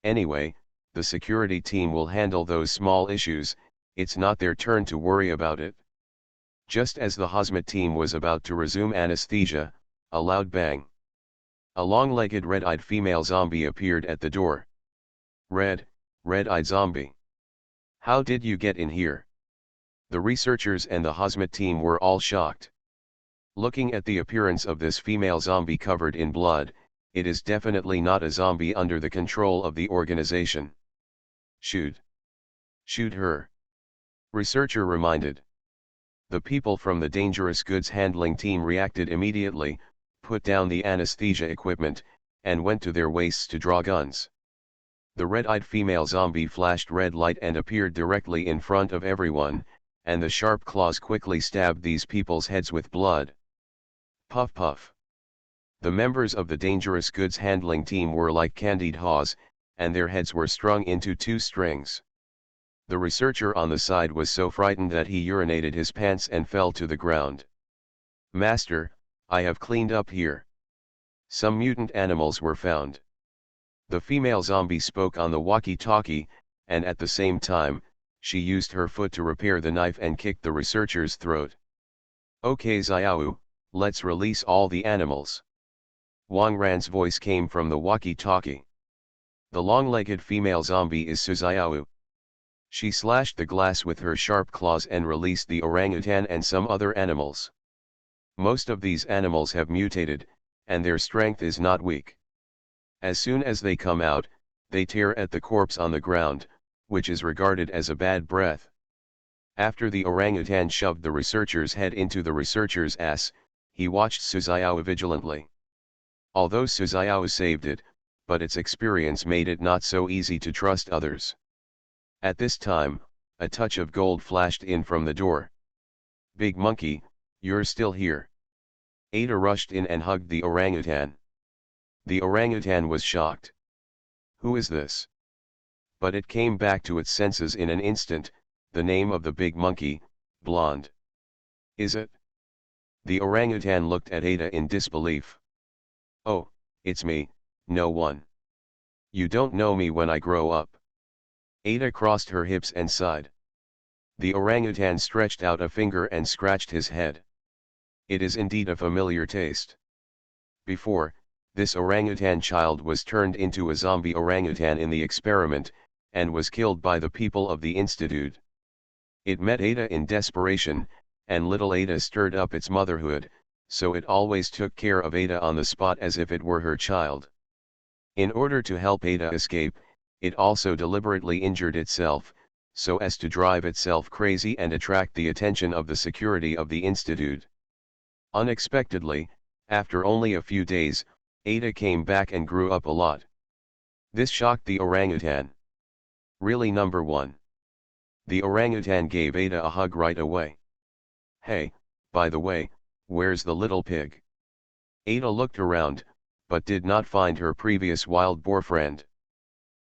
Anyway, the security team will handle those small issues, it's not their turn to worry about it. Just as the hazmat team was about to resume anesthesia, a loud bang. A long-legged red-eyed female zombie appeared at the door. Red-eyed zombie. How did you get in here? The researchers and the hazmat team were all shocked. Looking at the appearance of this female zombie covered in blood, it is definitely not a zombie under the control of the organization. Shoot. Shoot her. Researcher reminded. The people from the dangerous goods handling team reacted immediately, put down the anesthesia equipment, and went to their waists to draw guns. The red-eyed female zombie flashed red light and appeared directly in front of everyone, and the sharp claws quickly stabbed these people's heads with blood. Puff puff. The members of the dangerous goods handling team were like candied haws, and their heads were strung into 2 strings. The researcher on the side was so frightened that he urinated his pants and fell to the ground. Master, I have cleaned up here. Some mutant animals were found. The female zombie spoke on the walkie-talkie, and at the same time, she used her foot to repair the knife and kicked the researcher's throat. Okay Xiao, let's release all the animals. Wang Ran's voice came from the walkie-talkie. The long-legged female zombie is Su Xiao. She slashed the glass with her sharp claws and released the orangutan and some other animals. Most of these animals have mutated, and their strength is not weak. As soon as they come out, they tear at the corpse on the ground, which is regarded as a bad breath. After the orangutan shoved the researcher's head into the researcher's ass, he watched Su Xiao vigilantly. Although Su Xiao saved it, but its experience made it not so easy to trust others. At this time, a touch of gold flashed in from the door. Big monkey, you're still here. Ada rushed in and hugged the orangutan. The orangutan was shocked. Who is this? But it came back to its senses in an instant, the name of the big monkey, Blonde. Is it? The orangutan looked at Ada in disbelief. Oh, it's me, no one. You don't know me when I grow up. Ada crossed her hips and sighed. The orangutan stretched out a finger and scratched his head. It is indeed a familiar taste. Before, this orangutan child was turned into a zombie orangutan in the experiment, and was killed by the people of the institute. It met Ada in desperation, and little Ada stirred up its motherhood, so it always took care of Ada on the spot as if it were her child. In order to help Ada escape, it also deliberately injured itself, so as to drive itself crazy and attract the attention of the security of the institute. Unexpectedly, after only a few days, Ada came back and grew up a lot. This shocked the orangutan. Really, number one. The orangutan gave Ada a hug right away. Hey, by the way, where's the little pig? Ada looked around, but did not find her previous wild boar friend.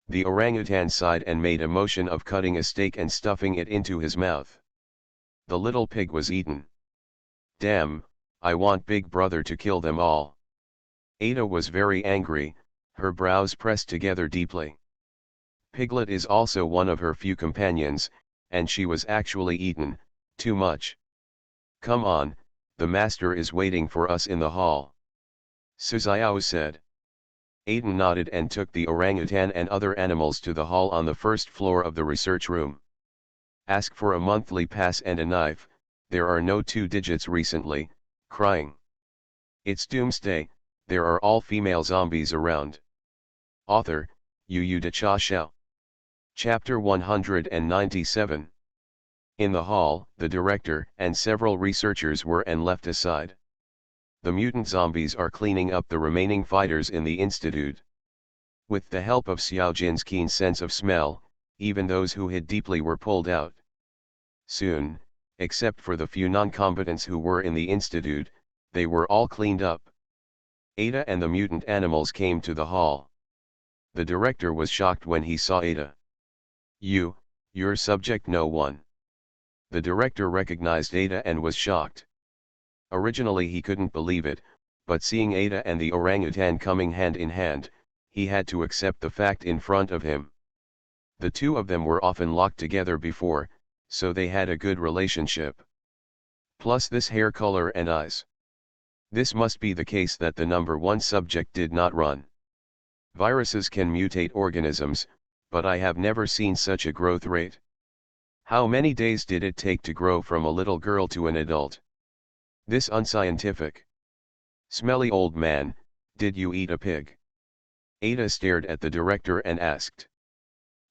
The orangutan sighed and made a motion of cutting a steak and stuffing it into his mouth. The little pig was eaten. Damn, I want Big Brother to kill them all. Ada was very angry, her brows pressed together deeply. Piglet is also one of her few companions, and she was actually eaten, too much. Come on, the master is waiting for us in the hall. Suziao said. Aiden nodded and took the orangutan and other animals to the hall on the first floor of the research room. Ask for a monthly pass and a knife, there are no 2 digits recently, crying. It's Doomsday, there are all female zombies around. Author, Yu De Cha Xiao. Chapter 197. In the hall, the director and several researchers were and left aside. The mutant zombies are cleaning up the remaining fighters in the institute. With the help of Xiao Jin's keen sense of smell, even those who hid deeply were pulled out. Soon, except for the few non-combatants who were in the institute, they were all cleaned up. Ada and the mutant animals came to the hall. The director was shocked when he saw Ada. Your subject no one. The director recognized Ada and was shocked. Originally he couldn't believe it, but seeing Ada and the orangutan coming hand in hand, he had to accept the fact in front of him. The two of them were often locked together before, so they had a good relationship. Plus this hair color and eyes. This must be the case that the number one subject did not run. Viruses can mutate organisms, but I have never seen such a growth rate. How many days did it take to grow from a little girl to an adult? This unscientific. Smelly old man, did you eat a pig? Ada stared at the director and asked.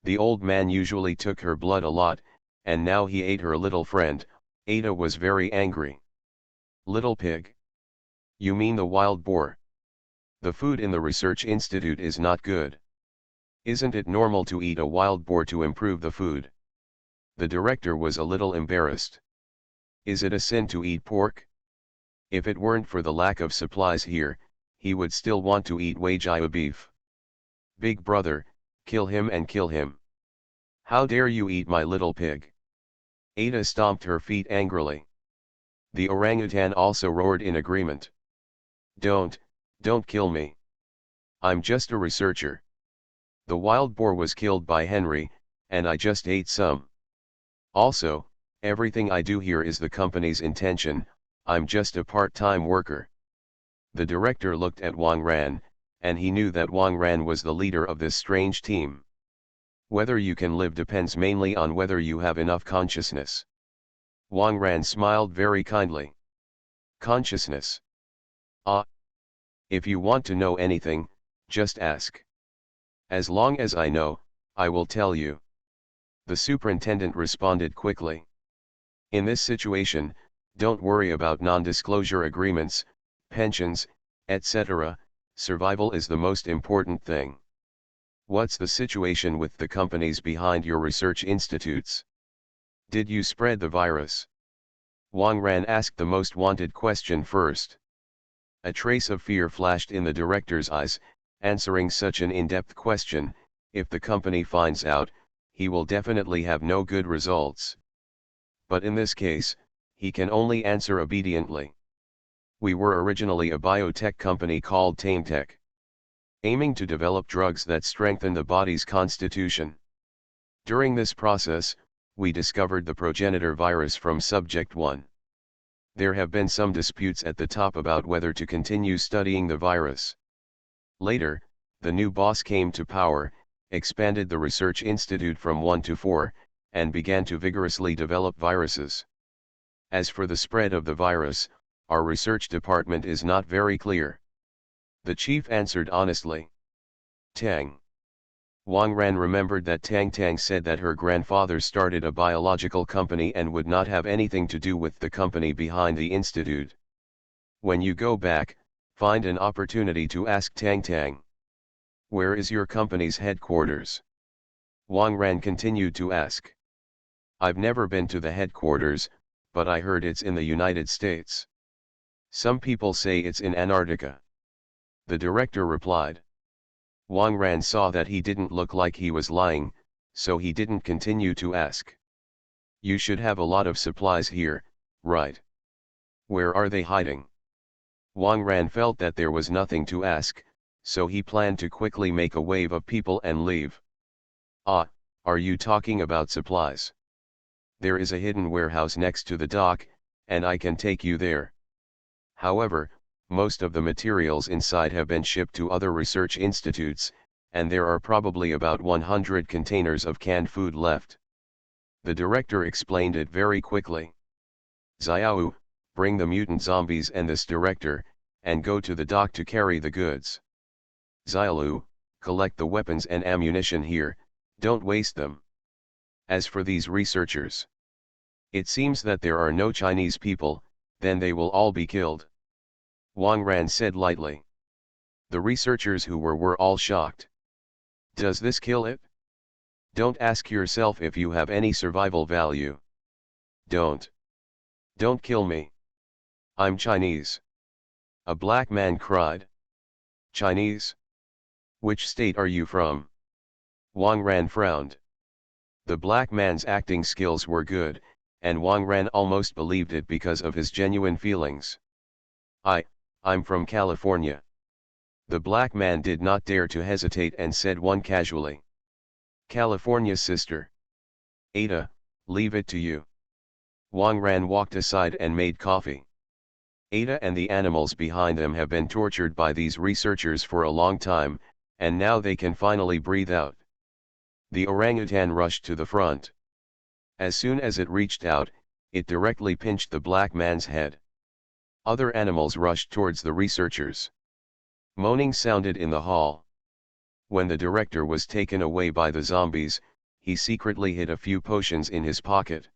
The old man usually took her blood a lot, and now he ate her little friend. Ada was very angry. Little pig? You mean the wild boar? The food in the research institute is not good. Isn't it normal to eat a wild boar to improve the food? The director was a little embarrassed. Is it a sin to eat pork? If it weren't for the lack of supplies here, he would still want to eat Wagyu beef. Big Brother, kill him and kill him. How dare you eat my little pig? Ada stomped her feet angrily. The orangutan also roared in agreement. Don't kill me. I'm just a researcher. The wild boar was killed by Henry, and I just ate some. Also, everything I do here is the company's intention, I'm just a part-time worker. The director looked at Wang Ran, and he knew that Wang Ran was the leader of this strange team. Whether you can live depends mainly on whether you have enough consciousness. Wang Ran smiled very kindly. Consciousness. Ah. If you want to know anything, just ask. As long as I know, I will tell you. The superintendent responded quickly. In this situation, don't worry about non-disclosure agreements, pensions, etc., survival is the most important thing. What's the situation with the companies behind your research institutes? Did you spread the virus? Wang Ran asked the most wanted question first. A trace of fear flashed in the director's eyes. Answering such an in-depth question, If the company finds out, he will definitely have no good results. But in this case, he can only answer obediently. We were originally a biotech company called TameTech, aiming to develop drugs that strengthen the body's constitution. During this process, we discovered the progenitor virus from Subject 1. There have been some disputes at the top about whether to continue studying the virus. Later, the new boss came to power, expanded the research institute from 1 to 4, and began to vigorously develop viruses. As for the spread of the virus, our research department is not very clear. The chief answered honestly. Tang. Wang Ran remembered that Tang Tang said that her grandfather started a biological company and would not have anything to do with the company behind the institute. When you go back, find an opportunity to ask Tang Tang. Where is your company's headquarters? Wang Ran continued to ask. I've never been to the headquarters, but I heard it's in the United States. Some people say it's in Antarctica. The director replied. Wang Ran saw that he didn't look like he was lying, so he didn't continue to ask. You should have a lot of supplies here, right? Where are they hiding? Wang Ran felt that there was nothing to ask, so he planned to quickly make a wave of people and leave. Ah, are you talking about supplies? There is a hidden warehouse next to the dock, and I can take you there. However, most of the materials inside have been shipped to other research institutes, and there are probably about 100 containers of canned food left. The director explained it very quickly. Xiao, bring the mutant zombies and this director, and go to the dock to carry the goods. Xiaolu, collect the weapons and ammunition here, don't waste them. As for these researchers, it seems that there are no Chinese people, then they will all be killed. Wang Ran said lightly. The researchers who were all shocked. Does this kill it? Don't ask yourself if you have any survival value. Don't kill me. I'm Chinese. A black man cried. Chinese? Which state are you from? Wang Ran frowned. The black man's acting skills were good, and Wang Ran almost believed it because of his genuine feelings. I'm from California. The black man did not dare to hesitate and said one casually. California sister. Ada, leave it to you. Wang Ran walked aside and made coffee. Ada and the animals behind them have been tortured by these researchers for a long time, and now they can finally breathe out. The orangutan rushed to the front. As soon as it reached out, it directly pinched the black man's head. Other animals rushed towards the researchers. Moaning sounded in the hall. When the director was taken away by the zombies, he secretly hid a few potions in his pocket.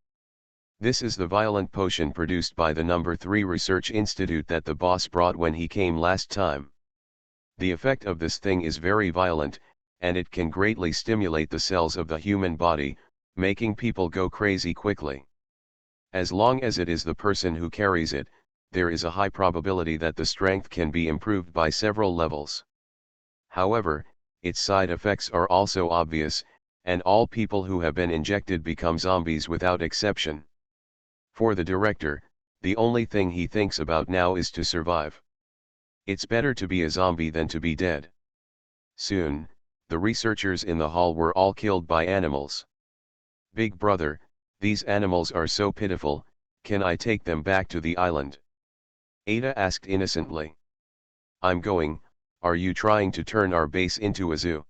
This is the violent potion produced by the No. 3 Research Institute that the boss brought when he came last time. The effect of this thing is very violent, and it can greatly stimulate the cells of the human body, making people go crazy quickly. As long as it is the person who carries it, there is a high probability that the strength can be improved by several levels. However, its side effects are also obvious, and all people who have been injected become zombies without exception. For the director, the only thing he thinks about now is to survive. It's better to be a zombie than to be dead. Soon, the researchers in the hall were all killed by animals. Big brother, these animals are so pitiful, can I take them back to the island? Ada asked innocently. I'm going, are you trying to turn our base into a zoo?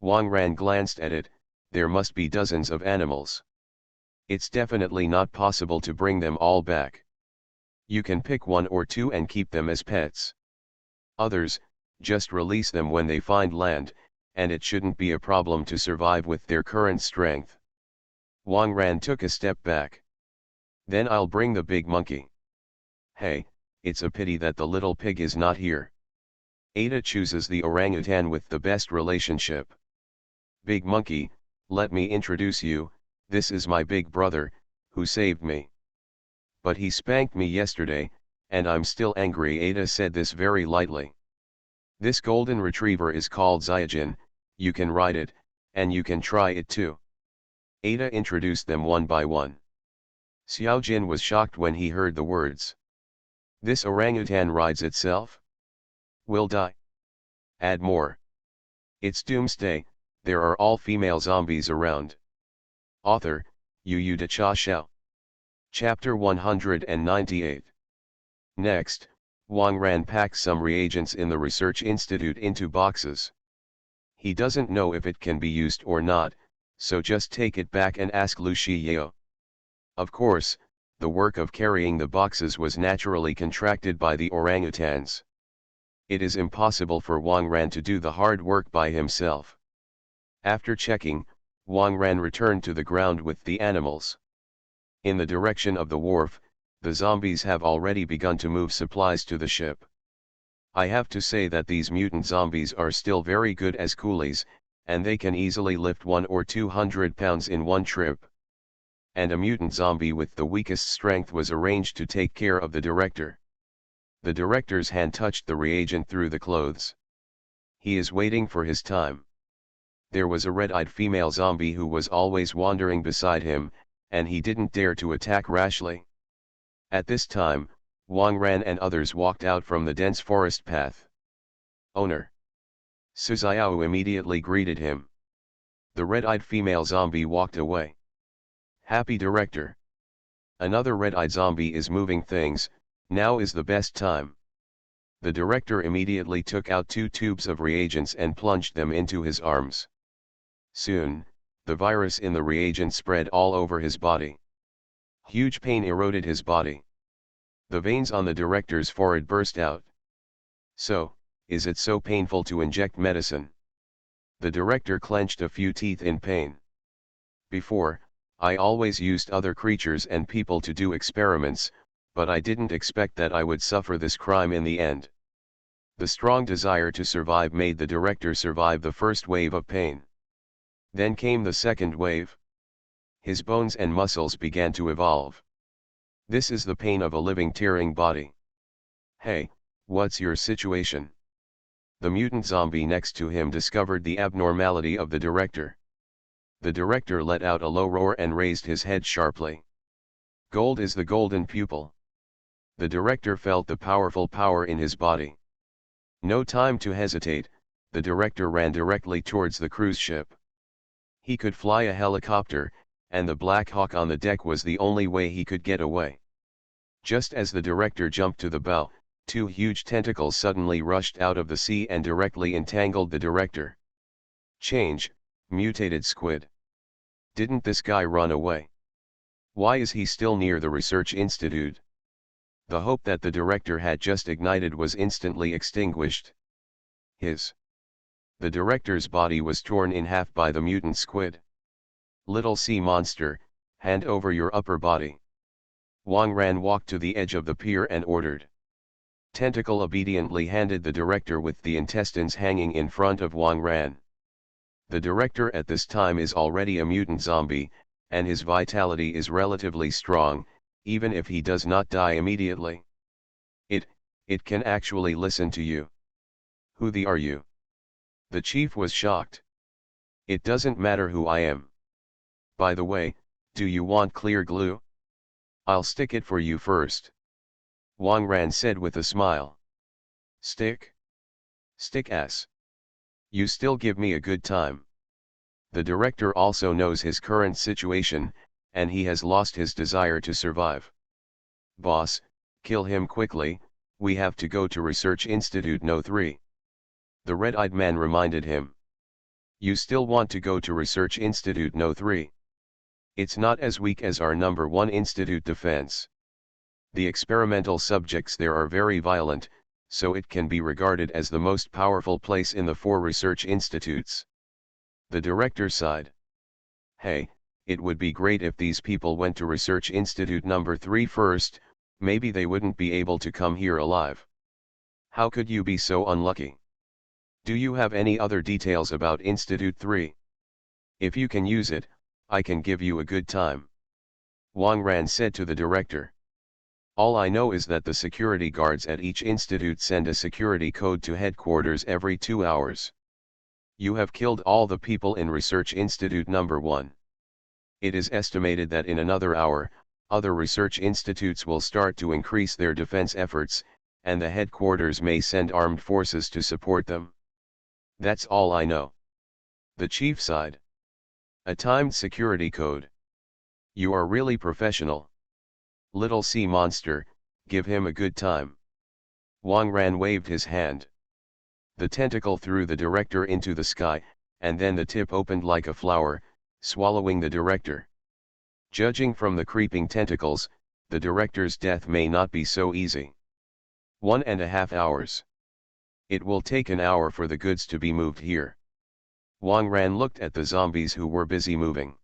Wang Ran glanced at it, there must be dozens of animals. It's definitely not possible to bring them all back. You can pick one or two and keep them as pets. Others, just release them when they find land, and it shouldn't be a problem to survive with their current strength. Wang Ran took a step back. Then I'll bring the big monkey. Hey, it's a pity that the little pig is not here. Ada chooses the orangutan with the best relationship. Big monkey, let me introduce you, this is my big brother, who saved me. But he spanked me yesterday, and I'm still angry. Ada said this very lightly. This golden retriever is called Zyajin, you can ride it, and you can try it too. Ada introduced them one by one. Xiaojin was shocked when he heard the words. This orangutan rides itself? Will die. Add more. It's Doomsday, there are all female zombies around. Author, Yu De Cha Xiao. Chapter 198. Next, Wang Ran packs some reagents in the research institute into boxes. He doesn't know if it can be used or not, so just take it back and ask Lu Shiyao. Of course, the work of carrying the boxes was naturally contracted by the orangutans. It is impossible for Wang Ran to do the hard work by himself. After checking, Wang Ran returned to the ground with the animals. In the direction of the wharf, the zombies have already begun to move supplies to the ship. I have to say that these mutant zombies are still very good as coolies, and they can easily lift 100 or 200 pounds in one trip. And a mutant zombie with the weakest strength was arranged to take care of the director. The director's hand touched the reagent through the clothes. He is waiting for his time. There was a red-eyed female zombie who was always wandering beside him, and he didn't dare to attack rashly. At this time, Wang Ran and others walked out from the dense forest path. Owner. Su Xiao immediately greeted him. The red-eyed female zombie walked away. Happy director. Another red-eyed zombie is moving things, now is the best time. The director immediately took out 2 tubes of reagents and plunged them into his arms. Soon, the virus in the reagent spread all over his body. Huge pain eroded his body. The veins on the director's forehead burst out. So, is it so painful to inject medicine? The director clenched a few teeth in pain. Before, I always used other creatures and people to do experiments, but I didn't expect that I would suffer this crime in the end. The strong desire to survive made the director survive the first wave of pain. Then came the second wave. His bones and muscles began to evolve. This is the pain of a living tearing body. Hey, what's your situation? The mutant zombie next to him discovered the abnormality of the director. The director let out a low roar and raised his head sharply. Gold is the golden pupil. The director felt the powerful power in his body. No time to hesitate, the director ran directly towards the cruise ship. He could fly a helicopter, and the Black Hawk on the deck was the only way he could get away. Just as the director jumped to the bow, 2 huge tentacles suddenly rushed out of the sea and directly entangled the director. Change, mutated squid. Didn't this guy run away? Why is he still near the research institute? The hope that the director had just ignited was instantly extinguished. The director's body was torn in half by the mutant squid. Little sea monster, hand over your upper body. Wang Ran walked to the edge of the pier and ordered. Tentacle obediently handed the director with the intestines hanging in front of Wang Ran. The director at this time is already a mutant zombie, and his vitality is relatively strong, even if he does not die immediately. It can actually listen to you. Who are you? The chief was shocked. It doesn't matter who I am. By the way, do you want clear glue? I'll stick it for you first. Wang Ran said with a smile. Stick? Stick ass. You still give me a good time. The director also knows his current situation, and he has lost his desire to survive. Boss, kill him quickly, we have to go to Research Institute No. 3. The red-eyed man reminded him. You still want to go to Research Institute No. 3? It's not as weak as our No. 1 Institute defense. The experimental subjects there are very violent, so it can be regarded as the most powerful place in the 4 research institutes. The director sighed. Hey, it would be great if these people went to Research Institute No. 3 first, maybe they wouldn't be able to come here alive. How could you be so unlucky? Do you have any other details about Institute 3? If you can use it, I can give you a good time. Wang Ran said to the director. All I know is that the security guards at each institute send a security code to headquarters every 2 hours. You have killed all the people in Research Institute number 1. It is estimated that in another hour, other research institutes will start to increase their defense efforts, and the headquarters may send armed forces to support them. That's all I know. The chief sighed. A timed security code. You are really professional. Little sea monster, give him a good time. Wang Ran waved his hand. The tentacle threw the director into the sky, and then the tip opened like a flower, swallowing the director. Judging from the creeping tentacles, the director's death may not be so easy. 1.5 hours. It will take an hour for the goods to be moved here. Wang Ran looked at the zombies who were busy moving.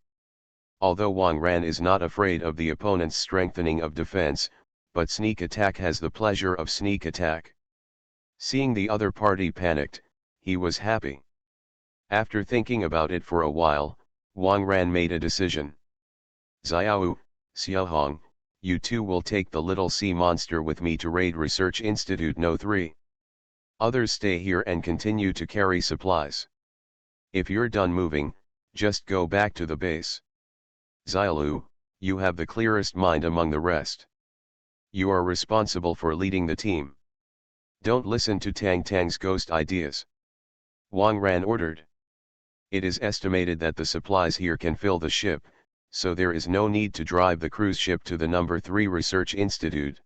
Although Wang Ran is not afraid of the opponent's strengthening of defense, but sneak attack has the pleasure of sneak attack. Seeing the other party panicked, he was happy. After thinking about it for a while, Wang Ran made a decision. Xiao, Xiaohong, you two will take the little sea monster with me to raid Research Institute No. 3. Others stay here and continue to carry supplies. If you're done moving, just go back to the base. Xiaolu, you have the clearest mind among the rest. You are responsible for leading the team. Don't listen to Tang Tang's ghost ideas. Wang Ran ordered. It is estimated that the supplies here can fill the ship, so there is no need to drive the cruise ship to the No. 3 Research Institute.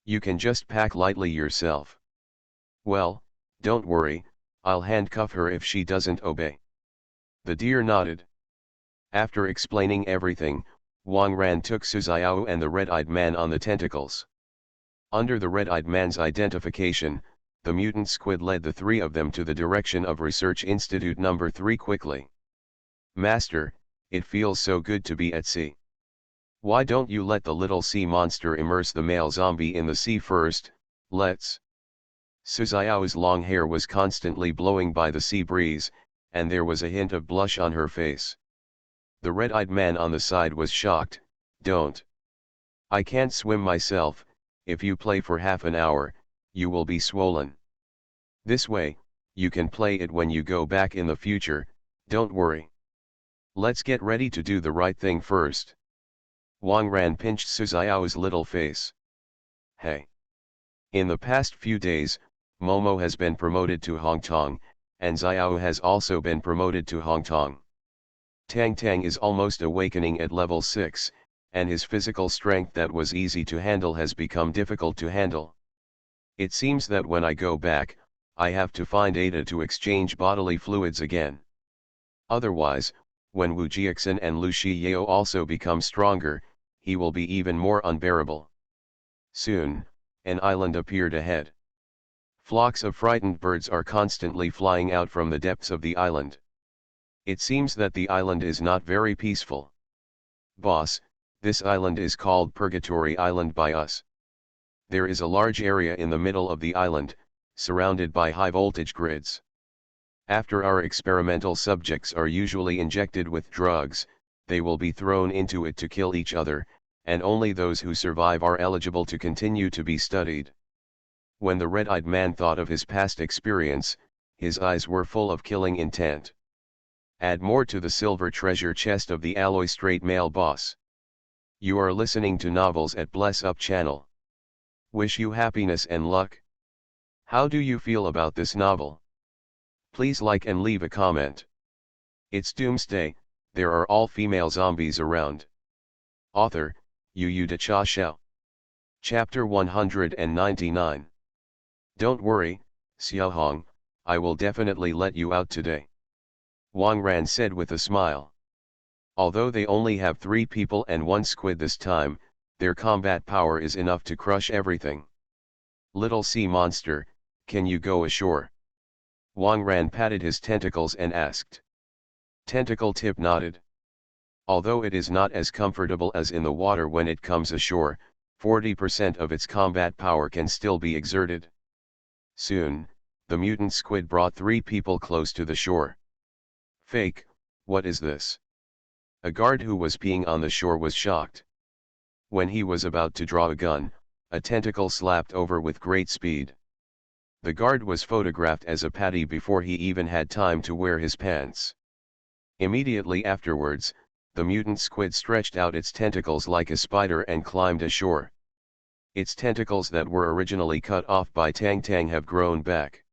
You can just pack lightly yourself. Well, don't worry, I'll handcuff her if she doesn't obey. The deer nodded. After explaining everything, Wang Ran took Su Xiao and the red-eyed man on the tentacles. Under the red-eyed man's identification, the mutant squid led the three of them to the direction of Research Institute No. 3 quickly. Master, it feels so good to be at sea. Why don't you let the little sea monster immerse the male zombie in the sea first? Let's. Su Xiao's long hair was constantly blowing by the sea breeze, and there was a hint of blush on her face. The red-eyed man on the side was shocked. Don't. I can't swim myself. If you play for half an hour, you will be swollen. This way, you can play it when you go back in the future, don't worry. Let's get ready to do the right thing first. Wang Ran pinched Su Xiao's little face. Hey. In the past few days, Momo has been promoted to Hongtong, and Xiao has also been promoted to Hongtong. Tang Tang is almost awakening at level 6, and his physical strength that was easy to handle has become difficult to handle. It seems that when I go back, I have to find Ada to exchange bodily fluids again. Otherwise, when Wu Jiaxin and Lu Shiyao also become stronger, he will be even more unbearable. Soon, an island appeared ahead. Flocks of frightened birds are constantly flying out from the depths of the island. It seems that the island is not very peaceful. Boss, this island is called Purgatory Island by us. There is a large area in the middle of the island, surrounded by high-voltage grids. After our experimental subjects are usually injected with drugs, they will be thrown into it to kill each other, and only those who survive are eligible to continue to be studied. When the red-eyed man thought of his past experience, his eyes were full of killing intent. Add more to the silver treasure chest of the alloy straight male boss. You are listening to novels at Bless Up channel. Wish you happiness and luck. How do you feel about this novel? Please like and leave a comment. It's Doomsday, there are all female zombies around. Author, Yu Da Cha Xiao. Chapter 199. Don't worry, Xiaohong, I will definitely let you out today. Wang Ran said with a smile. Although they only have 3 people and 1 squid this time, their combat power is enough to crush everything. Little sea monster, can you go ashore? Wang Ran patted his tentacles and asked. Tentacle tip nodded. Although it is not as comfortable as in the water when it comes ashore, 40% of its combat power can still be exerted. Soon, the mutant squid brought 3 people close to the shore. Fake, what is this? A guard who was peeing on the shore was shocked. When he was about to draw a gun, a tentacle slapped over with great speed. The guard was photographed as a patty before he even had time to wear his pants. Immediately afterwards, the mutant squid stretched out its tentacles like a spider and climbed ashore. Its tentacles that were originally cut off by Tang Tang have grown back.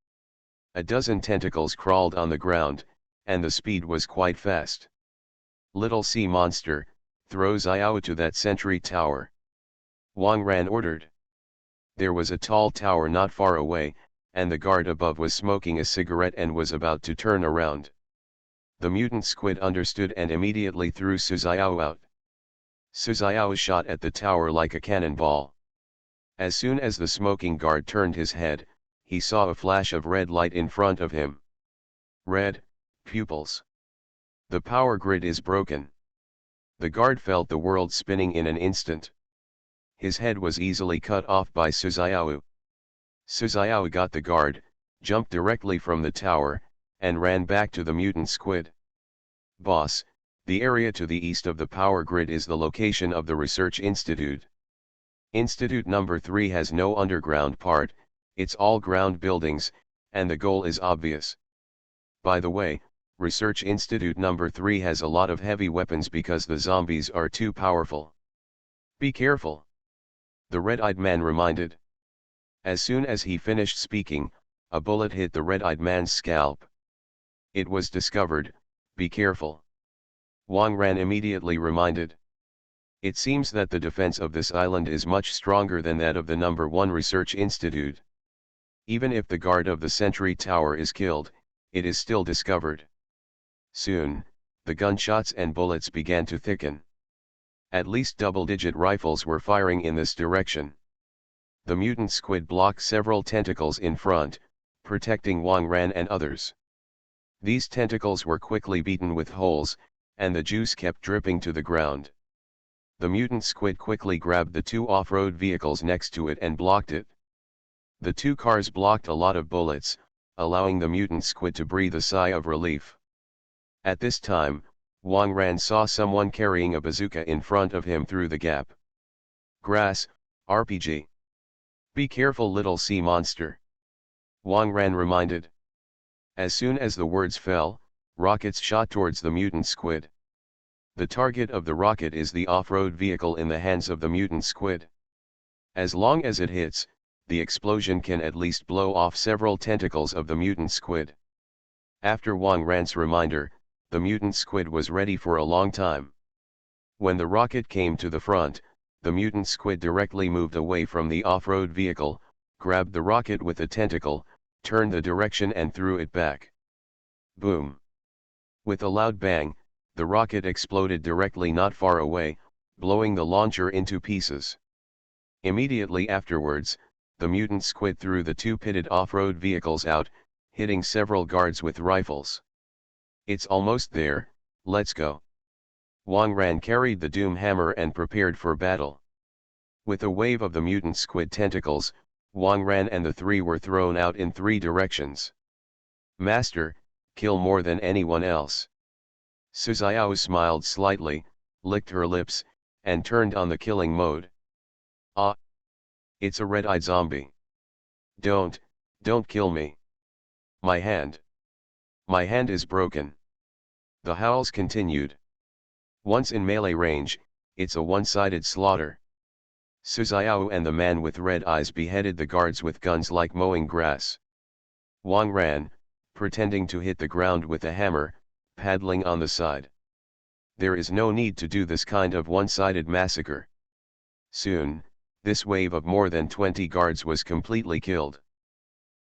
A dozen tentacles crawled on the ground, and the speed was quite fast. Little sea monster, throw Xiao to that sentry tower. Wang Ran ordered. There was a tall tower not far away, and the guard above was smoking a cigarette and was about to turn around. The mutant squid understood and immediately threw Su Xiao out. Su Xiao shot at the tower like a cannonball. As soon as the smoking guard turned his head, he saw a flash of red light in front of him. Red, pupils. The power grid is broken. The guard felt the world spinning in an instant. His head was easily cut off by Su Xiao. Su Xiao got the guard, jumped directly from the tower, and ran back to the mutant squid. Boss, the area to the east of the power grid is the location of the research institute. Institute number 3 has no underground part, it's all ground buildings, and the goal is obvious. By the way, research institute number 3 has a lot of heavy weapons because the zombies are too powerful. Be careful. The red-eyed man reminded. As soon as he finished speaking, a bullet hit the red-eyed man's scalp. It was discovered, be careful. Wang Ran immediately reminded. It seems that the defense of this island is much stronger than that of the number 1 research institute. Even if the guard of the sentry tower is killed, it is still discovered. Soon, the gunshots and bullets began to thicken. At least double-digit rifles were firing in this direction. The mutant squid blocked several tentacles in front, protecting Wang Ran and others. These tentacles were quickly beaten with holes, and the juice kept dripping to the ground. The mutant squid quickly grabbed the 2 off-road vehicles next to it and blocked it. The 2 cars blocked a lot of bullets, allowing the mutant squid to breathe a sigh of relief. At this time, Wang Ran saw someone carrying a bazooka in front of him through the gap. Grass, RPG. Be careful, little sea monster. Wang Ran reminded. As soon as the words fell, rockets shot towards the mutant squid. The target of the rocket is the off-road vehicle in the hands of the mutant squid. As long as it hits, the explosion can at least blow off several tentacles of the mutant squid. After Wang Ran's reminder, the mutant squid was ready for a long time. When the rocket came to the front, the mutant squid directly moved away from the off-road vehicle, grabbed the rocket with a tentacle, turned the direction and threw it back. Boom! With a loud bang, the rocket exploded directly not far away, blowing the launcher into pieces. Immediately afterwards, the mutant squid threw the 2 pitted off-road vehicles out, hitting several guards with rifles. It's almost there, let's go. Wang Ran carried the doom hammer and prepared for battle. With a wave of the mutant squid tentacles, Wang Ran and the 3 were thrown out in 3 directions. Master, kill more than anyone else. Su Xiao smiled slightly, licked her lips, and turned on the killing mode. Ah! It's a red-eyed zombie. Don't kill me. My hand. My hand is broken. The howls continued. Once in melee range, it's a one-sided slaughter. Su Xiao and the man with red eyes beheaded the guards with guns like mowing grass. Wang Ran, pretending to hit the ground with a hammer, paddling on the side. There is no need to do this kind of one-sided massacre. Soon, this wave of more than 20 guards was completely killed.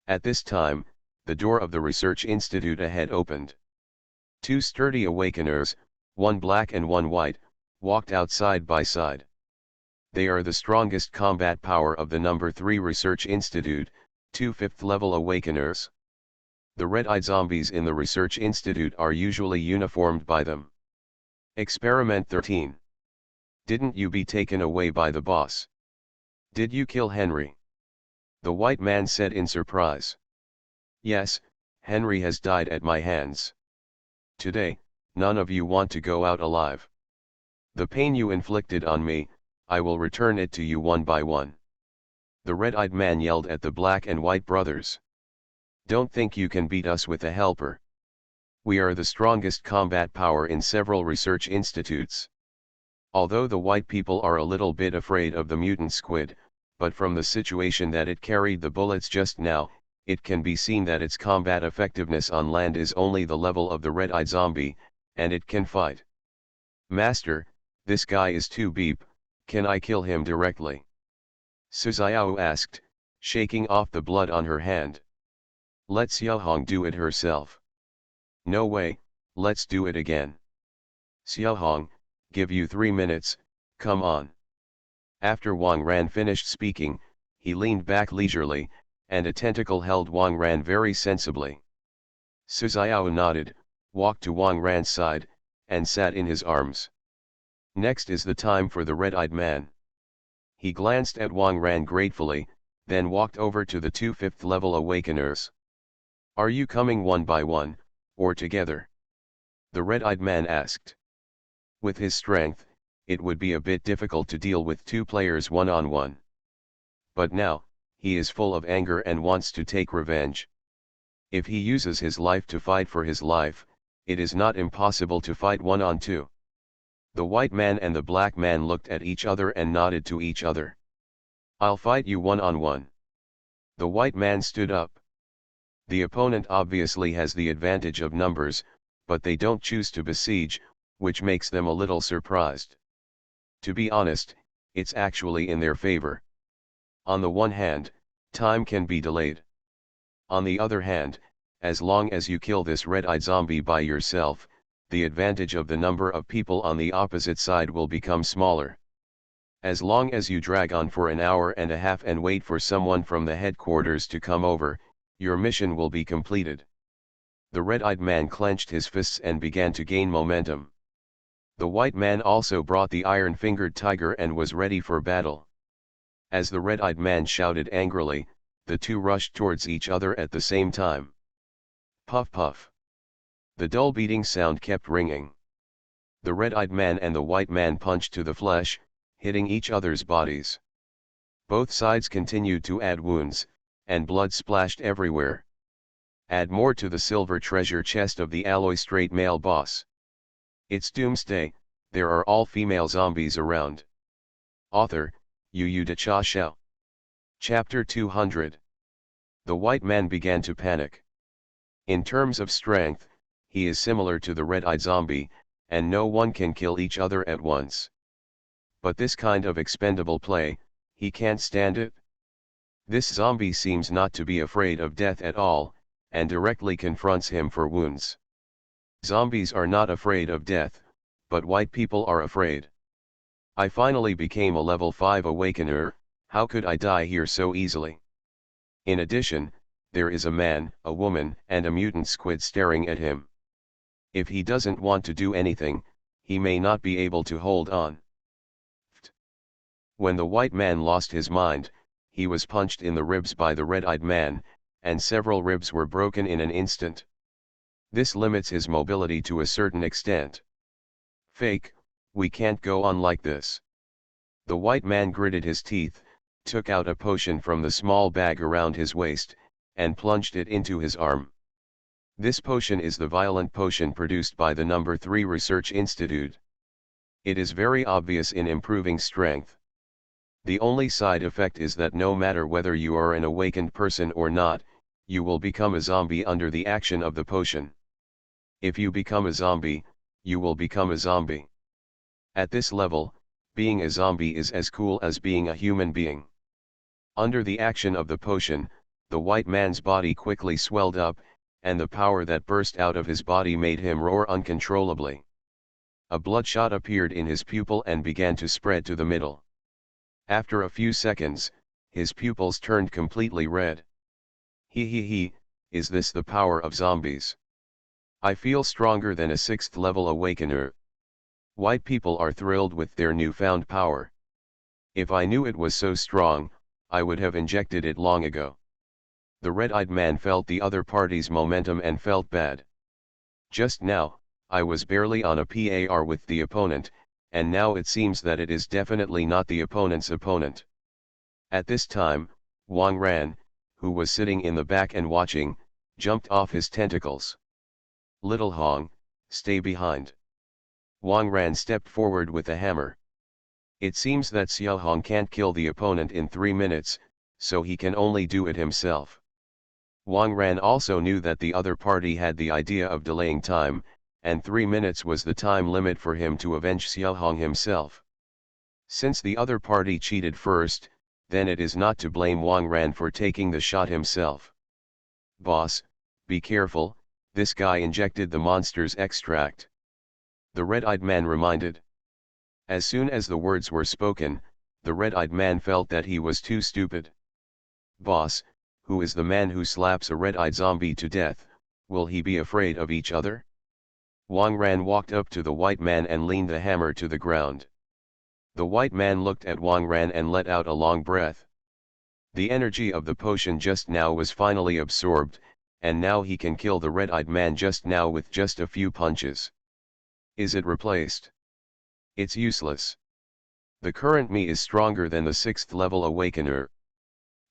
At this time, the door of the research institute ahead opened. 2 sturdy awakeners, one black and one white, walked out side by side. They are the strongest combat power of the number 3 research institute, 2 5th-level awakeners. The red-eyed zombies in the research institute are usually uniformed by them. Experiment 13. Didn't you be taken away by the boss? Did you kill Henry? The white man said in surprise. Yes, Henry has died at my hands. Today, none of you want to go out alive. The pain you inflicted on me, I will return it to you one by one. The red-eyed man yelled at the black and white brothers. Don't think you can beat us with a helper. We are the strongest combat power in several research institutes. Although the white people are a little bit afraid of the mutant squid, but from the situation that it carried the bullets just now, it can be seen that its combat effectiveness on land is only the level of the red-eyed zombie, and it can fight. Master, this guy is too beep, can I kill him directly? Suziao asked, shaking off the blood on her hand. Let Xiaohong do it herself. No way, let's do it again. Xiaohong, give you 3 minutes, come on. After Wang Ran finished speaking, he leaned back leisurely, and a tentacle held Wang Ran very sensibly. Suziao nodded, walked to Wang Ran's side, and sat in his arms. Next is the time for the red-eyed man. He glanced at Wang Ran gratefully, then walked over to the 2 5th level awakeners. Are you coming one by one, or together? The red-eyed man asked. With his strength, it would be a bit difficult to deal with 2 players one-on-one. But now, he is full of anger and wants to take revenge. If he uses his life to fight for his life, it is not impossible to fight one-on-two. The white man and the black man looked at each other and nodded to each other. I'll fight you one-on-one. The white man stood up. The opponent obviously has the advantage of numbers, but they don't choose to besiege, which makes them a little surprised. To be honest, it's actually in their favor. On the one hand, time can be delayed. On the other hand, as long as you kill this red-eyed zombie by yourself, the advantage of the number of people on the opposite side will become smaller. As long as you drag on for an hour and a half and wait for someone from the headquarters to come over, your mission will be completed. The red-eyed man clenched his fists and began to gain momentum. The white man also brought the iron-fingered tiger and was ready for battle. As the red-eyed man shouted angrily, the two rushed towards each other at the same time. Puff puff. The dull beating sound kept ringing. The red-eyed man and the white man punched to the flesh, hitting each other's bodies. Both sides continued to add wounds, and blood splashed everywhere. Add more to the silver treasure chest of the alloy straight male boss. It's Doomsday, there are all female zombies around. Author, Yu De Cha Xiao. Chapter 200. The white man began to panic. In terms of strength, he is similar to the red-eyed zombie, and no one can kill each other at once. But this kind of expendable play, he can't stand it. This zombie seems not to be afraid of death at all, and directly confronts him for wounds. Zombies are not afraid of death, but white people are afraid. I finally became a level 5 awakener, how could I die here so easily? In addition, there is a man, a woman, and a mutant squid staring at him. If he doesn't want to do anything, he may not be able to hold on. When the white man lost his mind, he was punched in the ribs by the red-eyed man, and several ribs were broken in an instant. This limits his mobility to a certain extent. Fake, we can't go on like this. The white man gritted his teeth, took out a potion from the small bag around his waist, and plunged it into his arm. This potion is the violent potion produced by the No. 3 Research Institute. It is very obvious in improving strength. The only side effect is that no matter whether you are an awakened person or not, you will become a zombie under the action of the potion. If you become a zombie, you will become a zombie. At this level, being a zombie is as cool as being a human being. Under the action of the potion, the white man's body quickly swelled up, and the power that burst out of his body made him roar uncontrollably. A bloodshot appeared in his pupil and began to spread to the middle. After a few seconds, his pupils turned completely red. He, is this the power of zombies? I feel stronger than a 6th level awakener. White people are thrilled with their newfound power. If I knew it was so strong, I would have injected it long ago. The red-eyed man felt the other party's momentum and felt bad. Just now, I was barely on a par with the opponent, and now it seems that it is definitely not the opponent's opponent. At this time, Wang Ran, who was sitting in the back and watching, jumped off his tentacles. Little Hong, stay behind. Wang Ran stepped forward with a hammer. It seems that Xiao Hong can't kill the opponent in 3 minutes, so he can only do it himself. Wang Ran also knew that the other party had the idea of delaying time, and 3 minutes was the time limit for him to avenge Xiao Hong himself. Since the other party cheated first, then it is not to blame Wang Ran for taking the shot himself. Boss, be careful, this guy injected the monster's extract. The red-eyed man reminded. As soon as the words were spoken, the red-eyed man felt that he was too stupid. Boss, who is the man who slaps a red-eyed zombie to death, will he be afraid of each other? Wang Ran walked up to the white man and leaned the hammer to the ground. The white man looked at Wang Ran and let out a long breath. The energy of the potion just now was finally absorbed, and now he can kill the red-eyed man just now with just a few punches. Is it replaced? It's useless. The current me is stronger than the 6th level awakener.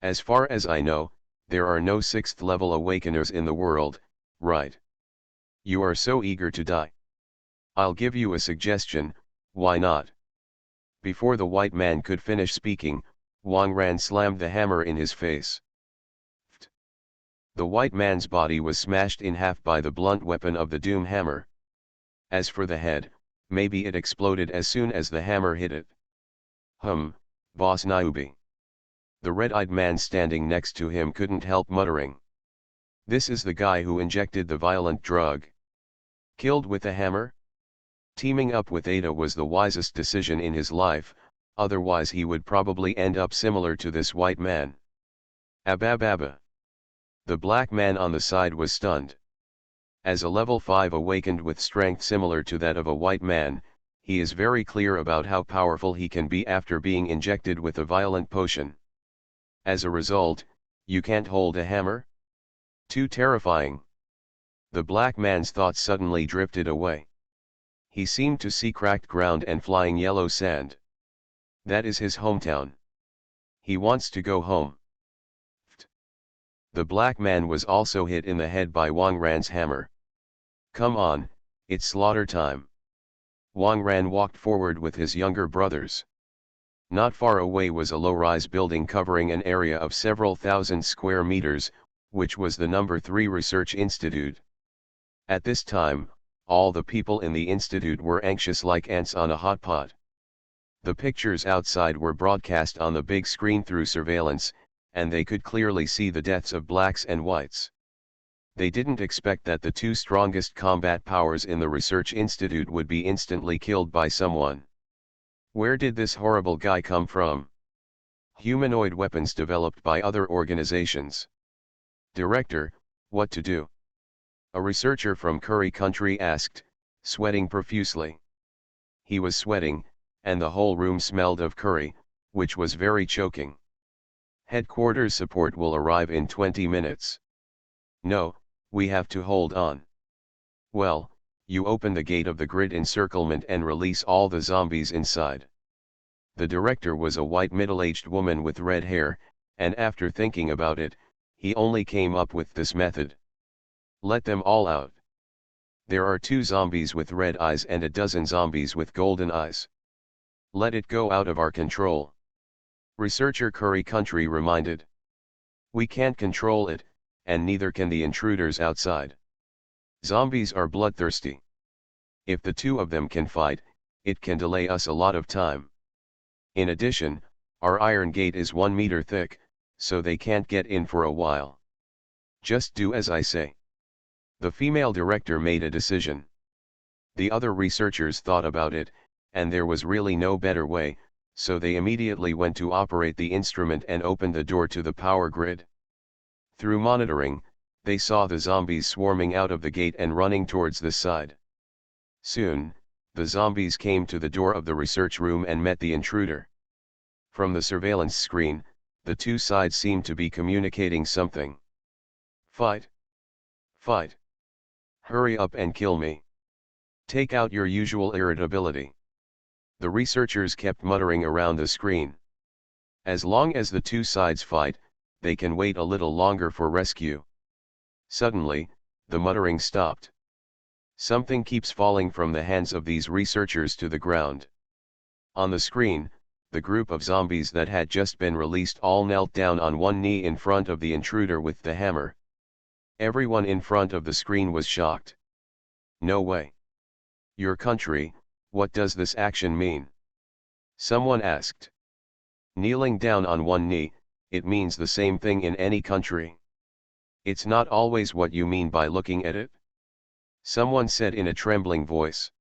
As far as I know, there are no 6th level awakeners in the world, right? You are so eager to die. I'll give you a suggestion, why not? Before the white man could finish speaking, Wang Ran slammed the hammer in his face. The white man's body was smashed in half by the blunt weapon of the doom hammer. As for the head, maybe it exploded as soon as the hammer hit it. Boss Niobe. The red-eyed man standing next to him couldn't help muttering. This is the guy who injected the violent drug. Killed with a hammer? Teaming up with Ada was the wisest decision in his life, otherwise he would probably end up similar to this white man. Abababa. The black man on the side was stunned. As a level 5 awakened with strength similar to that of a white man, he is very clear about how powerful he can be after being injected with a violent potion. As a result, you can't hold a hammer? Too terrifying. The black man's thoughts suddenly drifted away. He seemed to see cracked ground and flying yellow sand. That is his hometown. He wants to go home. The black man was also hit in the head by Wang Ran's hammer. Come on, it's slaughter time. Wang Ran walked forward with his younger brothers. Not far away was a low-rise building covering an area of several thousand square meters, which was the number 3 research institute. At this time, all the people in the institute were anxious like ants on a hot pot. The pictures outside were broadcast on the big screen through surveillance, and they could clearly see the deaths of blacks and whites. They didn't expect that the 2 strongest combat powers in the research institute would be instantly killed by someone. Where did this horrible guy come from? Humanoid weapons developed by other organizations. Director, what to do? A researcher from Curry Country asked, sweating profusely. He was sweating, and the whole room smelled of curry, which was very choking. Headquarters support will arrive in 20 minutes. No, we have to hold on. Well, you open the gate of the grid encirclement and release all the zombies inside. The director was a white middle-aged woman with red hair, and after thinking about it, he only came up with this method. Let them all out. There are 2 zombies with red eyes and a dozen zombies with golden eyes. Let it go out of our control. Researcher Curry Country reminded. We can't control it, and neither can the intruders outside. Zombies are bloodthirsty. If the 2 of them can fight, it can delay us a lot of time. In addition, our iron gate is 1 meter thick, so they can't get in for a while. Just do as I say. The female director made a decision. The other researchers thought about it, and there was really no better way, so they immediately went to operate the instrument and opened the door to the power grid. Through monitoring, they saw the zombies swarming out of the gate and running towards the side. Soon, the zombies came to the door of the research room and met the intruder. From the surveillance screen, the 2 sides seemed to be communicating something. Fight! Fight! Hurry up and kill me! Take out your usual irritability. The researchers kept muttering around the screen. As long as the 2 sides fight, they can wait a little longer for rescue. Suddenly, the muttering stopped. Something keeps falling from the hands of these researchers to the ground. On the screen, the group of zombies that had just been released all knelt down on one knee in front of the intruder with the hammer. Everyone in front of the screen was shocked. No way. Your country, what does this action mean? Someone asked. Kneeling down on one knee, it means the same thing in any country. It's not always what you mean by looking at it. Someone said in a trembling voice.